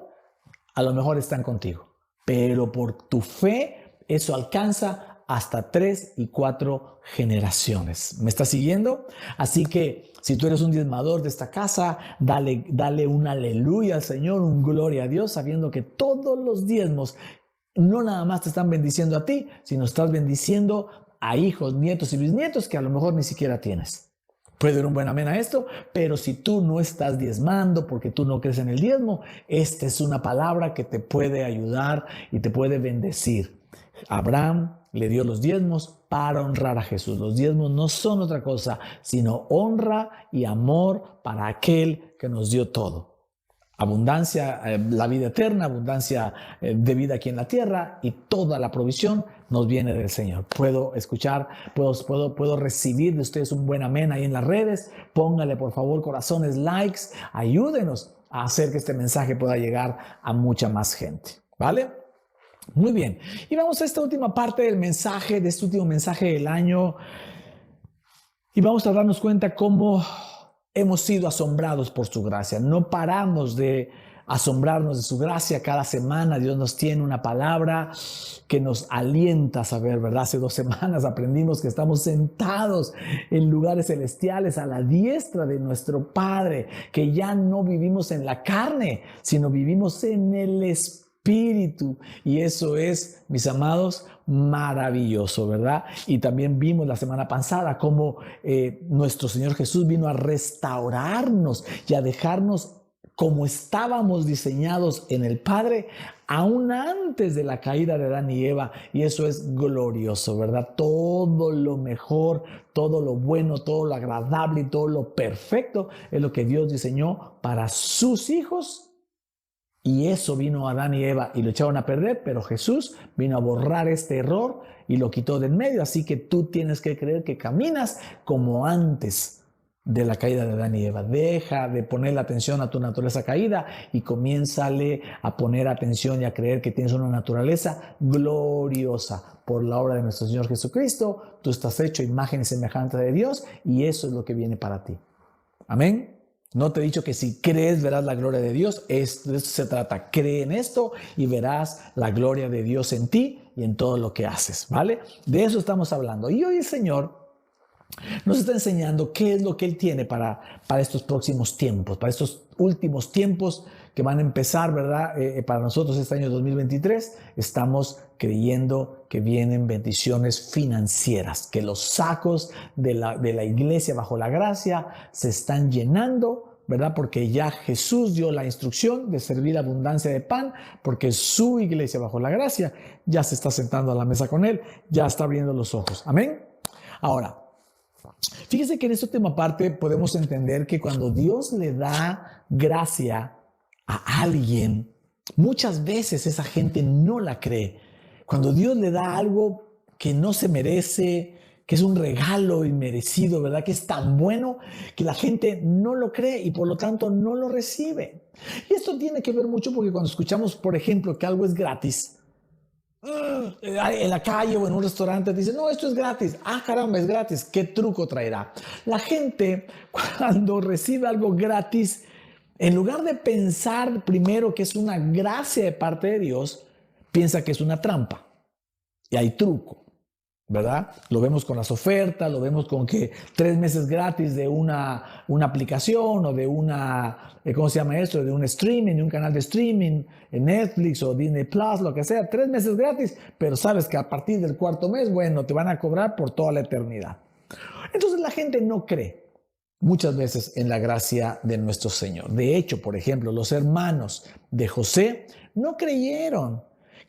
a lo mejor están contigo. Pero por tu fe eso alcanza hasta 3 y 4 generaciones. ¿Me estás siguiendo? Así que si tú eres un diezmador de esta casa, dale un aleluya al Señor, un gloria a Dios, sabiendo que todos los diezmos no nada más te están bendiciendo a ti, sino estás bendiciendo a hijos, nietos y bisnietos que a lo mejor ni siquiera tienes. Puede dar un buen amén a esto, pero si tú no estás diezmando porque tú no crees en el diezmo, esta es una palabra que te puede ayudar y te puede bendecir. Abraham le dio los diezmos para honrar a Jesús. Los diezmos no son otra cosa, sino honra y amor para aquel que nos dio todo. Abundancia, la vida eterna, abundancia de vida aquí en la tierra, y toda la provisión nos viene del Señor. Puedo escuchar, puedo recibir de ustedes un buen amén ahí en las redes. Póngale por favor corazones, likes, ayúdenos a hacer que este mensaje pueda llegar a mucha más gente, ¿vale? Muy bien, y vamos a esta última parte del mensaje, de este último mensaje del año, y vamos a darnos cuenta cómo hemos sido asombrados por su gracia. No paramos de asombrarnos de su gracia. Cada semana Dios nos tiene una palabra que nos alienta a saber, ¿verdad? Hace 2 semanas aprendimos que estamos sentados en lugares celestiales a la diestra de nuestro Padre, que ya no vivimos en la carne, sino vivimos en el Espíritu. Y eso es, mis amados, maravilloso, ¿verdad? Y también vimos la semana pasada cómo nuestro Señor Jesús vino a restaurarnos y a dejarnos como estábamos diseñados en el Padre, aún antes de la caída de Adán y Eva. Y eso es glorioso, ¿verdad? Todo lo mejor, todo lo bueno, todo lo agradable y todo lo perfecto es lo que Dios diseñó para sus hijos. Y eso vino Adán y Eva y lo echaron a perder, pero Jesús vino a borrar este error y lo quitó de en medio. Así que tú tienes que creer que caminas como antes de la caída de Adán y Eva. Deja de poner la atención a tu naturaleza caída y comiénzale a poner atención y a creer que tienes una naturaleza gloriosa por la obra de nuestro Señor Jesucristo. Tú estás hecho imagen y semejanza de Dios y eso es lo que viene para ti. Amén. No te he dicho que si crees verás la gloria de Dios. De esto se trata. Cree en esto y verás la gloria de Dios en ti y en todo lo que haces, ¿vale? De eso estamos hablando. Y hoy el Señor nos está enseñando qué es lo que Él tiene para estos próximos tiempos, para estos últimos tiempos que van a empezar, ¿verdad? Para nosotros este año 2023 estamos creyendo que vienen bendiciones financieras, que los sacos de la iglesia bajo la gracia se están llenando, ¿verdad? Porque ya Jesús dio la instrucción de servir abundancia de pan, porque su iglesia bajo la gracia ya se está sentando a la mesa con Él, ya está abriendo los ojos. Amén. Ahora, fíjese que en esta última parte podemos entender que cuando Dios le da gracia a alguien, muchas veces esa gente no la cree. Cuando Dios le da algo que no se merece, que es un regalo inmerecido, ¿verdad? Que es tan bueno que la gente no lo cree y por lo tanto no lo recibe. Y esto tiene que ver mucho porque cuando escuchamos, por ejemplo, que algo es gratis, en la calle o en un restaurante dicen, no, esto es gratis. Ah, caramba, es gratis. ¿Qué truco traerá? La gente, cuando recibe algo gratis, en lugar de pensar primero que es una gracia de parte de Dios, piensa que es una trampa. Y hay truco, ¿verdad? Lo vemos con las ofertas, lo vemos con que 3 meses gratis de una aplicación o de una, ¿cómo se llama esto? De un streaming, de un canal de streaming, en Netflix o Disney Plus, lo que sea. 3 meses gratis, pero sabes que a partir del 4.º mes, bueno, te van a cobrar por toda la eternidad. Entonces la gente no cree muchas veces en la gracia de nuestro Señor. De hecho, por ejemplo, los hermanos de José no creyeron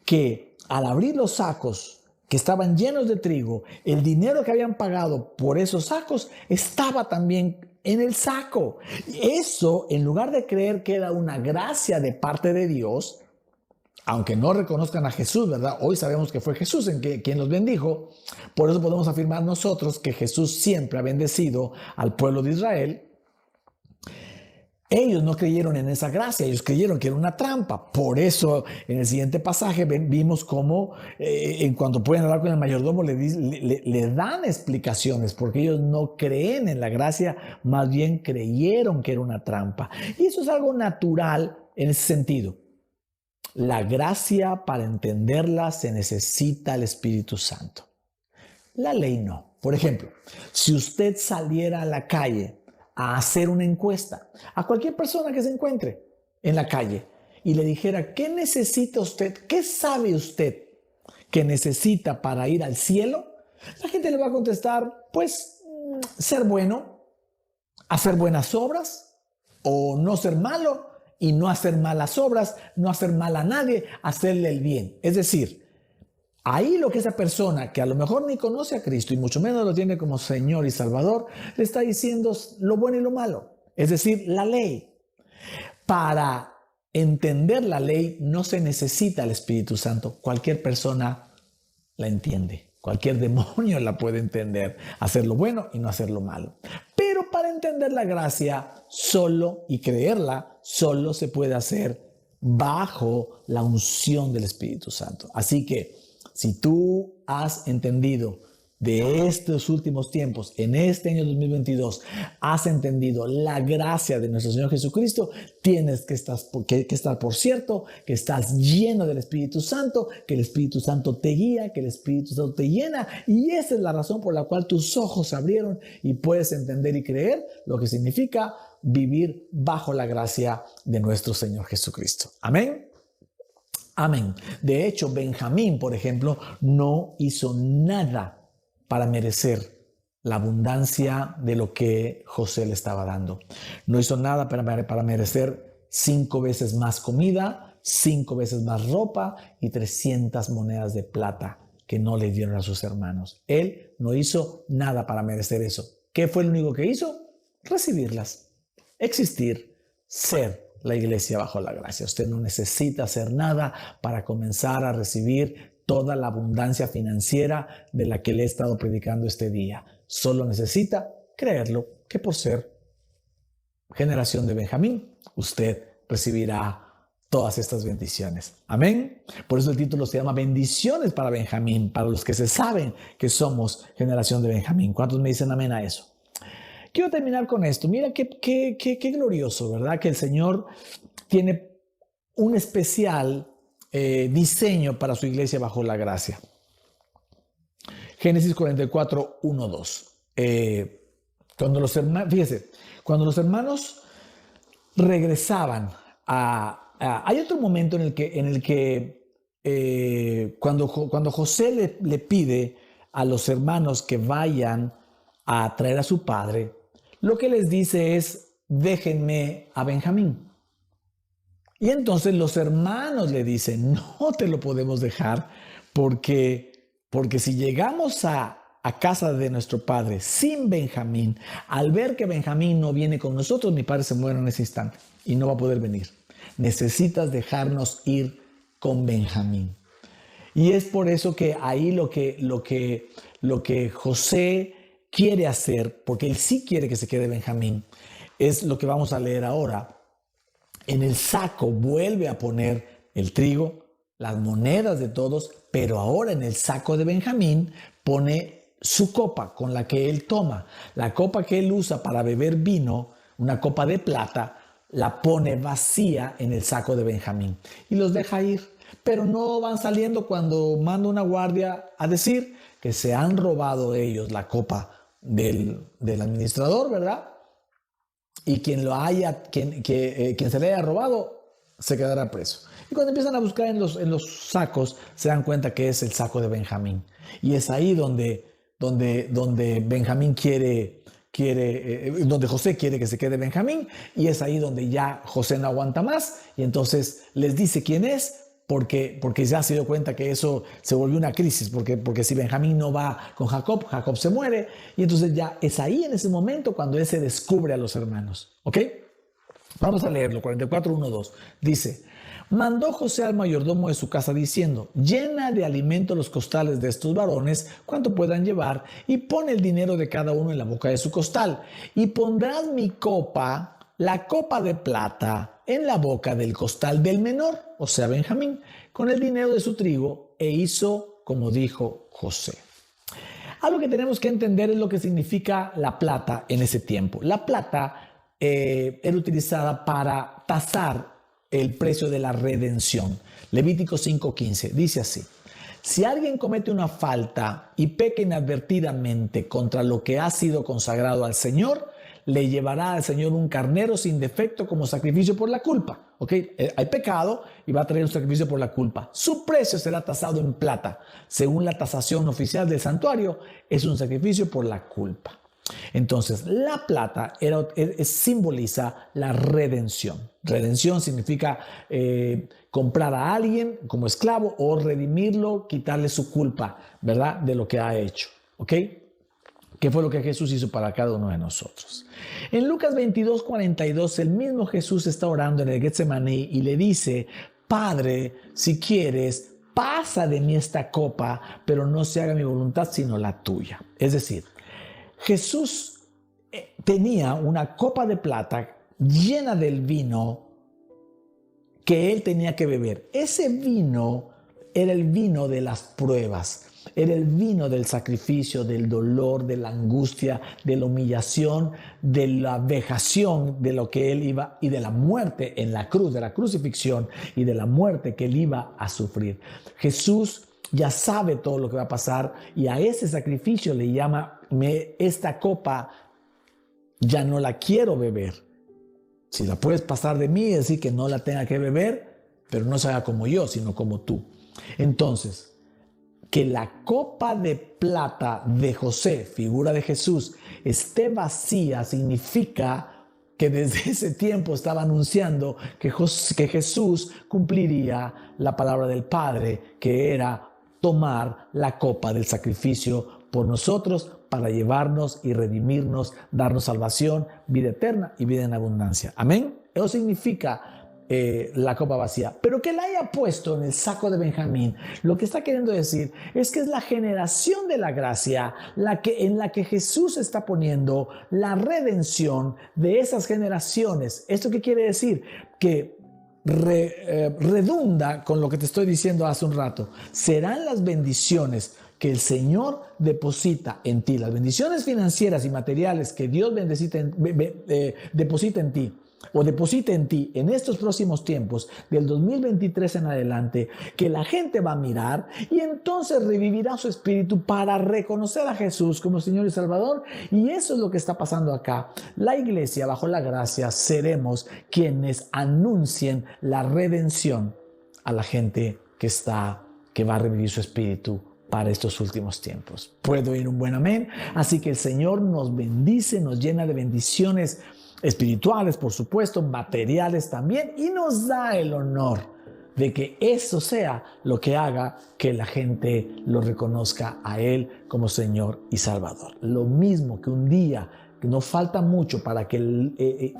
que al abrir los sacos que estaban llenos de trigo, el dinero que habían pagado por esos sacos estaba también en el saco. Eso, en lugar de creer que era una gracia de parte de Dios, aunque no reconozcan a Jesús, ¿verdad? Hoy sabemos que fue Jesús quien los bendijo. Por eso podemos afirmar nosotros que Jesús siempre ha bendecido al pueblo de Israel. Ellos no creyeron en esa gracia, ellos creyeron que era una trampa. Por eso en el siguiente pasaje vimos cómo en cuanto pueden hablar con el mayordomo le dan explicaciones, porque ellos no creen en la gracia, más bien creyeron que era una trampa. Y eso es algo natural en ese sentido. La gracia, para entenderla, se necesita el Espíritu Santo. La ley no. Por ejemplo, si usted saliera a la calle a hacer una encuesta a cualquier persona que se encuentre en la calle y le dijera, ¿qué necesita usted? ¿Qué sabe usted que necesita para ir al cielo? La gente le va a contestar, pues, ser bueno, hacer buenas obras o no ser malo y no hacer malas obras, no hacer mal a nadie, hacerle el bien. Es decir, ahí lo que esa persona que a lo mejor ni conoce a Cristo y mucho menos lo tiene como Señor y Salvador, le está diciendo lo bueno y lo malo. Es decir, la ley. Para entender la ley no se necesita el Espíritu Santo. Cualquier persona la entiende. Cualquier demonio la puede entender. Hacer lo bueno y no hacer lo malo. Pero para entender la gracia solo y creerla, solo se puede hacer bajo la unción del Espíritu Santo. Así que si tú has entendido de estos últimos tiempos, en este año 2022, has entendido la gracia de nuestro Señor Jesucristo, tienes que estar por cierto, que estás lleno del Espíritu Santo, que el Espíritu Santo te guía, que el Espíritu Santo te llena, y esa es la razón por la cual tus ojos se abrieron y puedes entender y creer lo que significa vivir bajo la gracia de nuestro Señor Jesucristo. Amén. Amén. De hecho, Benjamín, por ejemplo, no hizo nada para merecer la abundancia de lo que José le estaba dando. No hizo nada para merecer 5 veces más comida, 5 veces más ropa y 300 monedas de plata que no le dieron a sus hermanos. Él no hizo nada para merecer eso. ¿Qué fue lo único que hizo? Recibirlas, existir, ser la iglesia bajo la gracia. Usted no necesita hacer nada para comenzar a recibir toda la abundancia financiera de la que le he estado predicando este día. Solo necesita creerlo que por ser generación de Benjamín, usted recibirá todas estas bendiciones. Amén. Por eso el título se llama Bendiciones para Benjamín, para los que se saben que somos generación de Benjamín. ¿Cuántos me dicen amén a eso? Quiero terminar con esto. Mira qué glorioso, ¿verdad? Que el Señor tiene un especial diseño para su iglesia bajo la gracia. Génesis 44, 1, 2. Cuando los hermanos regresaban hay otro momento en el que cuando José le pide a los hermanos que vayan a traer a su padre, lo que les dice es: déjenme a Benjamín. Y entonces los hermanos le dicen: no te lo podemos dejar porque si llegamos a casa de nuestro padre sin Benjamín, al ver que Benjamín no viene con nosotros, mi padre se muere en ese instante y no va a poder venir. Necesitas dejarnos ir con Benjamín. Y es por eso que ahí lo que José quiere hacer, porque él sí quiere que se quede Benjamín, es lo que vamos a leer ahora. En el saco vuelve a poner el trigo, las monedas de todos, pero ahora en el saco de Benjamín pone su copa con la que él toma. La copa que él usa para beber vino, una copa de plata, la pone vacía en el saco de Benjamín y los deja ir. Pero no van saliendo cuando manda una guardia a decir que se han robado ellos la copa del administrador, ¿verdad? Y quien se le haya robado se quedará preso. Y cuando empiezan a buscar en los sacos, se dan cuenta que es el saco de Benjamín. Y es ahí donde Benjamín donde José quiere que se quede Benjamín, y es ahí donde ya José no aguanta más, y entonces les dice quién es, porque ya se dio cuenta que eso se volvió una crisis, porque si Benjamín no va con Jacob se muere, y entonces ya es ahí en ese momento cuando él se descubre a los hermanos. ¿Ok? Vamos a leerlo, 44, 1, 2. Dice: mandó José al mayordomo de su casa diciendo: llena de alimento los costales de estos varones, cuanto puedan llevar, y pon el dinero de cada uno en la boca de su costal, y pondrás mi copa, la copa de plata, en la boca del costal del menor, o sea Benjamín, con el dinero de su trigo. E hizo como dijo José. Algo que tenemos que entender es lo que significa la plata en ese tiempo. La plata era utilizada para tasar el precio de la redención. Levítico 5:15 dice así: si alguien comete una falta y peca inadvertidamente contra lo que ha sido consagrado al Señor, le llevará al Señor un carnero sin defecto como sacrificio por la culpa. ¿Ok? Hay pecado y va a traer un sacrificio por la culpa. Su precio será tasado en plata. Según la tasación oficial del santuario, es un sacrificio por la culpa. Entonces, la plata simboliza la redención. Redención significa comprar a alguien como esclavo o redimirlo, quitarle su culpa, ¿verdad?, de lo que ha hecho. ¿Ok? ¿Qué fue lo que Jesús hizo para cada uno de nosotros? En Lucas 22:42, el mismo Jesús está orando en el Getsemaní y le dice: Padre, si quieres, pasa de mí esta copa, pero no se haga mi voluntad sino la tuya. Es decir, Jesús tenía una copa de plata llena del vino que él tenía que beber. Ese vino era el vino de las pruebas, era el vino del sacrificio, del dolor, de la angustia, de la humillación, de la vejación de lo que él iba, y de la muerte en la cruz, de la crucifixión y de la muerte que él iba a sufrir. Jesús ya sabe todo lo que va a pasar, y a ese sacrificio le llama: esta copa ya no la quiero beber. Si la puedes pasar de mí, es decir, que no la tenga que beber, pero no se haga como yo, sino como tú. Entonces, que la copa de plata de José, figura de Jesús, esté vacía significa que desde ese tiempo estaba anunciando que Jesús cumpliría la palabra del Padre, que era tomar la copa del sacrificio por nosotros para llevarnos y redimirnos, darnos salvación, vida eterna y vida en abundancia. Amén. Eso significa la copa vacía, pero que la haya puesto en el saco de Benjamín. Lo que está queriendo decir es que es la generación de la gracia en la que Jesús está poniendo la redención de esas generaciones. ¿Esto qué quiere decir? Que redunda con lo que te estoy diciendo hace un rato. Serán las bendiciones que el Señor deposita en ti, las bendiciones financieras y materiales que Dios deposita en ti, o deposite en ti en estos próximos tiempos del 2023 en adelante, que la gente va a mirar y entonces revivirá su espíritu para reconocer a Jesús como Señor y Salvador. Y eso es lo que está pasando acá. La iglesia, bajo la gracia, seremos quienes anuncien la redención a la gente que va a revivir su espíritu para estos últimos tiempos. ¿Puedo oír un buen amén? Así que el Señor nos bendice, nos llena de bendiciones espirituales, por supuesto, materiales también, y nos da el honor de que eso sea lo que haga que la gente lo reconozca a Él como Señor y Salvador. Lo mismo que un día, que no falta mucho para que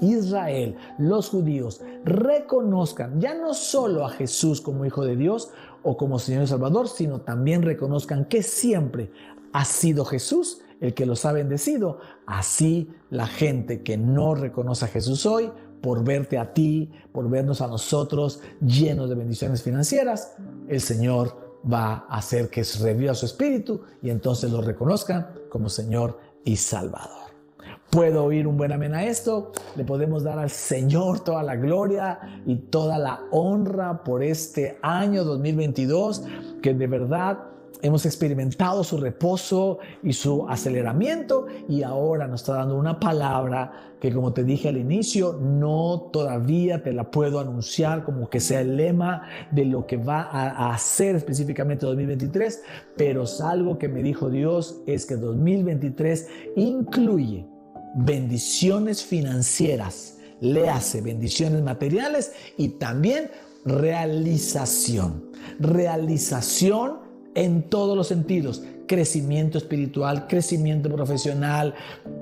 Israel, los judíos, reconozcan ya no solo a Jesús como Hijo de Dios o como Señor y Salvador, sino también reconozcan que siempre ha sido Jesús el que los ha bendecido. Así la gente que no reconoce a Jesús hoy, por verte a ti, por vernos a nosotros llenos de bendiciones financieras, el Señor va a hacer que reviva su espíritu y entonces lo reconozcan como Señor y Salvador. ¿Puedo oír un buen amén a esto? Le podemos dar al Señor toda la gloria y toda la honra por este año 2022, que de verdad hemos experimentado su reposo y su aceleramiento, y ahora nos está dando una palabra que, como te dije al inicio, no todavía te la puedo anunciar como que sea el lema de lo que va a hacer específicamente 2023, pero es algo que me dijo Dios, es que 2023 incluye bendiciones financieras, léase bendiciones materiales y también realización en todos los sentidos: crecimiento espiritual, crecimiento profesional.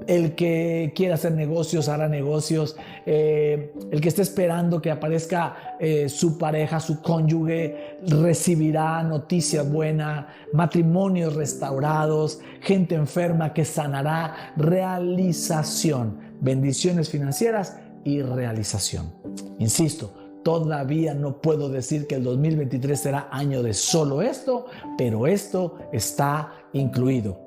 El que quiera hacer negocios hará negocios. El que esté esperando que aparezca su pareja, su cónyuge, recibirá noticias buenas, matrimonios restaurados, gente enferma que sanará. Realización, bendiciones financieras y realización. Insisto, todavía no puedo decir que el 2023 será año de solo esto, pero esto está incluido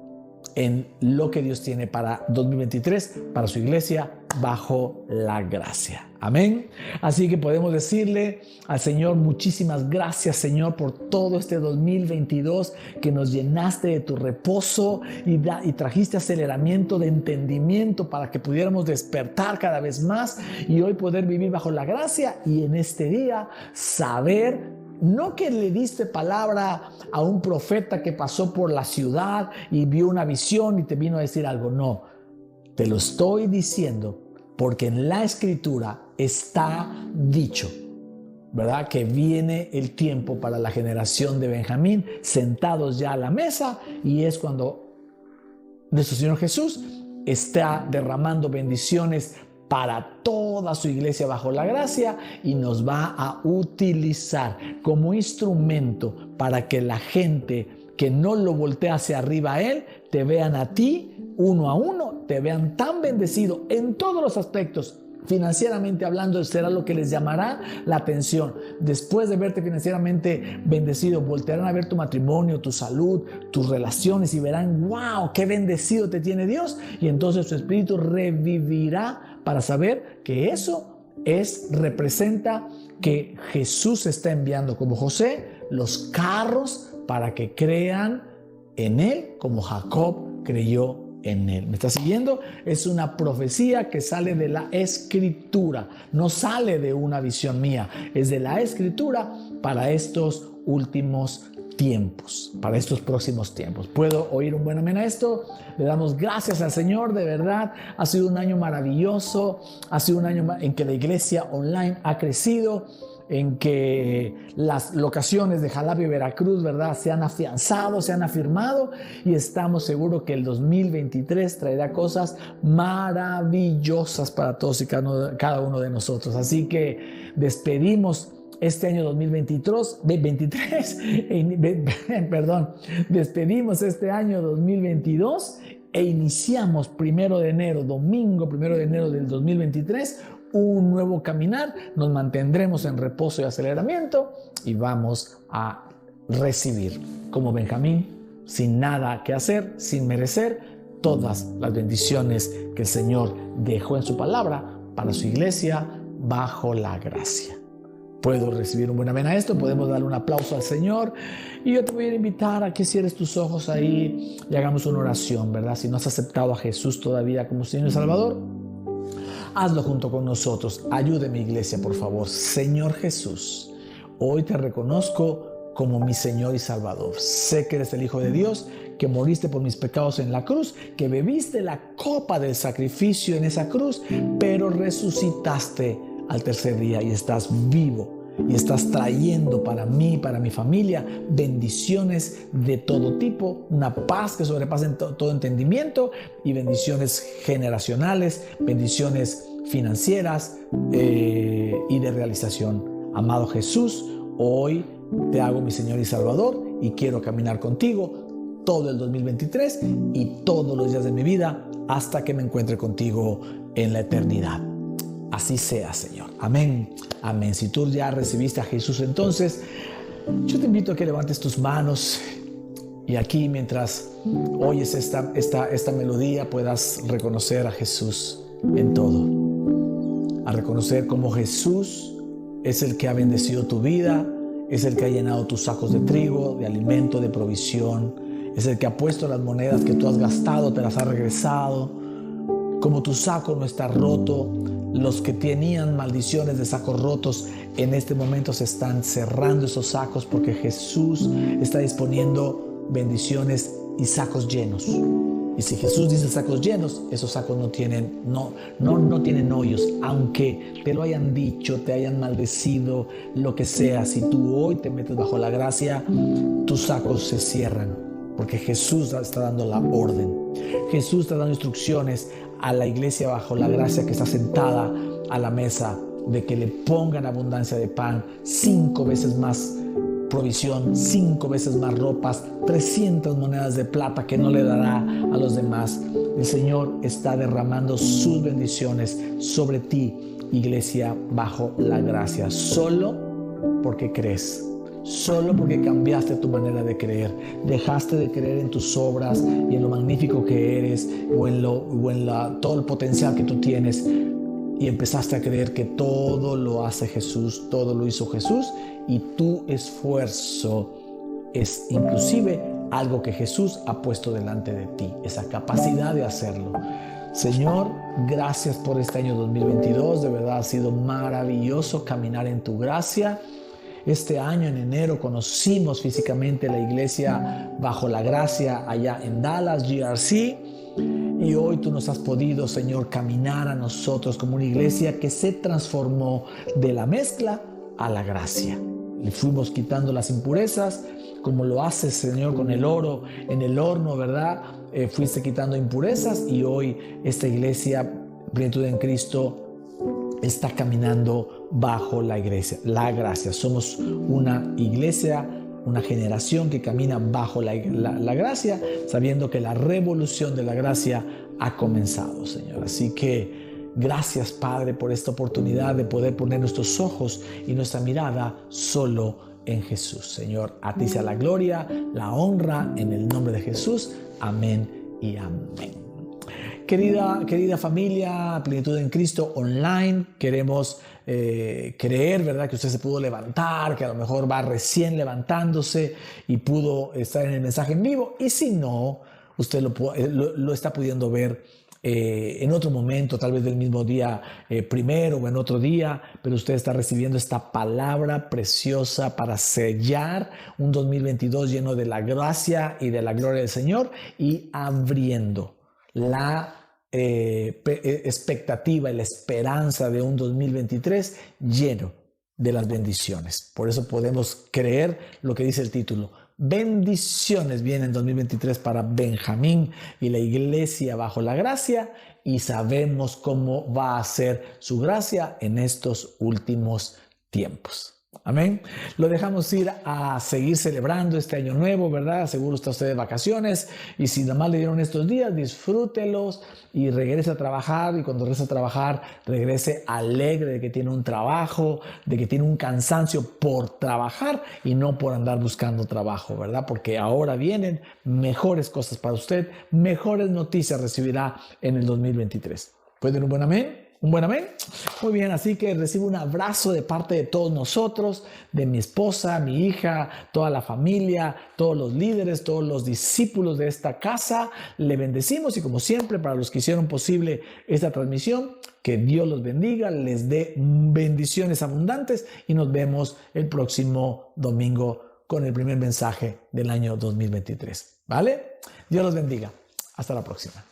en lo que Dios tiene para 2023, para su iglesia, bajo la gracia. Amén. Así que podemos decirle al Señor: muchísimas gracias, Señor, por todo este 2022 que nos llenaste de tu reposo y trajiste aceleramiento de entendimiento para que pudiéramos despertar cada vez más y hoy poder vivir bajo la gracia, y en este día saber, no que le diste palabra a un profeta que pasó por la ciudad y vio una visión y te vino a decir algo. No, te lo estoy diciendo porque en la Escritura está dicho, ¿verdad?, que viene el tiempo para la generación de Benjamín sentados ya a la mesa, y es cuando nuestro Señor Jesús está derramando bendiciones para toda su iglesia bajo la gracia, y nos va a utilizar como instrumento para que la gente que no lo voltea hacia arriba a Él, te vean a ti uno a uno, te vean tan bendecido en todos los aspectos. Financieramente hablando, será lo que les llamará la atención. Después de verte financieramente bendecido, voltearán a ver tu matrimonio, tu salud, tus relaciones, y verán: wow, qué bendecido te tiene Dios. Y entonces su espíritu revivirá para saber que eso representa que Jesús está enviando, como José, los carros para que crean en Él, como Jacob creyó en Él. ¿Me está siguiendo? Es una profecía que sale de la Escritura, no sale de una visión mía, es de la Escritura para estos últimos tiempos, para estos próximos tiempos. ¿Puedo oír un buen amén a esto? Le damos gracias al Señor, de verdad. Ha sido un año maravilloso, ha sido un año en que la iglesia online ha crecido. en que las locaciones de Jalapa y Veracruz, ¿verdad?, se han afianzado, se han afirmado, y estamos seguros que el 2023 traerá cosas maravillosas para todos y cada uno de nosotros. Así que despedimos este año 2023, despedimos este año 2022 e iniciamos domingo 1 de enero del 2023, un nuevo caminar. Nos mantendremos en reposo y aceleramiento y vamos a recibir, como Benjamín, sin nada que hacer, sin merecer, todas las bendiciones que el Señor dejó en su palabra para su iglesia bajo la gracia. Puedo recibir un buen amén a esto, podemos darle un aplauso al Señor, y yo te voy a invitar a que cierres tus ojos ahí y hagamos una oración, ¿verdad? Si no has aceptado a Jesús todavía como Señor y Salvador, hazlo junto con nosotros. Ayúdeme, iglesia, por favor. Señor Jesús, hoy te reconozco como mi Señor y Salvador. Sé que eres el Hijo de Dios, que moriste por mis pecados en la cruz, que bebiste la copa del sacrificio en esa cruz, pero resucitaste al tercer día y estás vivo y estás trayendo para mí, para mi familia, bendiciones de todo tipo, una paz que sobrepasa todo entendimiento, y bendiciones generacionales, bendiciones financieras y de realización. Amado Jesús, hoy te hago mi Señor y Salvador y quiero caminar contigo todo el 2023 y todos los días de mi vida hasta que me encuentre contigo en la eternidad. Así sea, Señor. Amén. Amén. Si tú ya recibiste a Jesús, entonces yo te invito a que levantes tus manos y aquí, mientras oyes esta melodía, puedas reconocer a Jesús en todo. A reconocer cómo Jesús es el que ha bendecido tu vida, es el que ha llenado tus sacos de trigo, de alimento, de provisión. Es el que ha puesto las monedas que tú has gastado, te las ha regresado. Como tu saco no está roto, los que tenían maldiciones de sacos rotos en este momento se están cerrando esos sacos, porque Jesús está disponiendo bendiciones y sacos llenos. Y si Jesús dice sacos llenos, esos sacos no tienen hoyos, aunque te lo hayan dicho, te hayan maldecido, lo que sea. Si tú hoy te metes bajo la gracia, tus sacos se cierran, porque Jesús está dando la orden. Jesús está dando instrucciones a la iglesia bajo la gracia que está sentada a la mesa, de que le pongan abundancia de pan, 5 veces más provisión, 5 veces más ropas, 300 monedas de plata que no le dará a los demás. El Señor está derramando sus bendiciones sobre ti, iglesia bajo la gracia, solo porque crees. Solo porque cambiaste tu manera de creer, dejaste de creer en tus obras y en lo magnífico que eres, o en todo el potencial que tú tienes, y empezaste a creer que todo lo hace Jesús, todo lo hizo Jesús, y tu esfuerzo es inclusive algo que Jesús ha puesto delante de ti, esa capacidad de hacerlo. Señor, gracias por este año 2022, de verdad ha sido maravilloso caminar en tu gracia. Este año, en enero, conocimos físicamente la iglesia bajo la gracia allá en Dallas, GRC. Y hoy tú nos has podido, Señor, caminar a nosotros como una iglesia que se transformó de la mezcla a la gracia. Le fuimos quitando las impurezas, como lo haces, Señor, con el oro en el horno, ¿verdad? Fuiste quitando impurezas, y hoy esta iglesia, Plenitud en Cristo, está caminando bajo la gracia. Somos una iglesia, una generación que camina bajo la gracia, sabiendo que la revolución de la gracia ha comenzado, Señor. Así que gracias, Padre, por esta oportunidad de poder poner nuestros ojos y nuestra mirada solo en Jesús. Señor, a ti sea la gloria, la honra, en el nombre de Jesús. Amén y amén. Querida familia, Plenitud en Cristo Online, queremos creer, ¿verdad?, que usted se pudo levantar, que a lo mejor va recién levantándose y pudo estar en el mensaje en vivo. Y si no, usted lo está pudiendo ver en otro momento, tal vez del mismo día primero o en otro día, pero usted está recibiendo esta palabra preciosa para sellar un 2022 lleno de la gracia y de la gloria del Señor, y abriendo la expectativa y la esperanza de un 2023 lleno de las bendiciones. Por eso podemos creer lo que dice el título. Bendiciones vienen en 2023 para Benjamín y la iglesia bajo la gracia, y sabemos cómo va a ser su gracia en estos últimos tiempos. Amén. Lo dejamos ir a seguir celebrando este año nuevo, ¿verdad? Seguro está usted de vacaciones, y si nada más le dieron estos días, disfrútelos y regrese a trabajar, y cuando regrese a trabajar, regrese alegre de que tiene un trabajo, de que tiene un cansancio por trabajar y no por andar buscando trabajo, ¿verdad? Porque ahora vienen mejores cosas para usted, mejores noticias recibirá en el 2023. ¿Pueden un buen amén? ¿Un buen amén? Muy bien, así que recibo un abrazo de parte de todos nosotros, de mi esposa, mi hija, toda la familia, todos los líderes, todos los discípulos de esta casa. Le bendecimos, y como siempre, para los que hicieron posible esta transmisión, que Dios los bendiga, les dé bendiciones abundantes, y nos vemos el próximo domingo con el primer mensaje del año 2023. ¿Vale? Dios los bendiga. Hasta la próxima.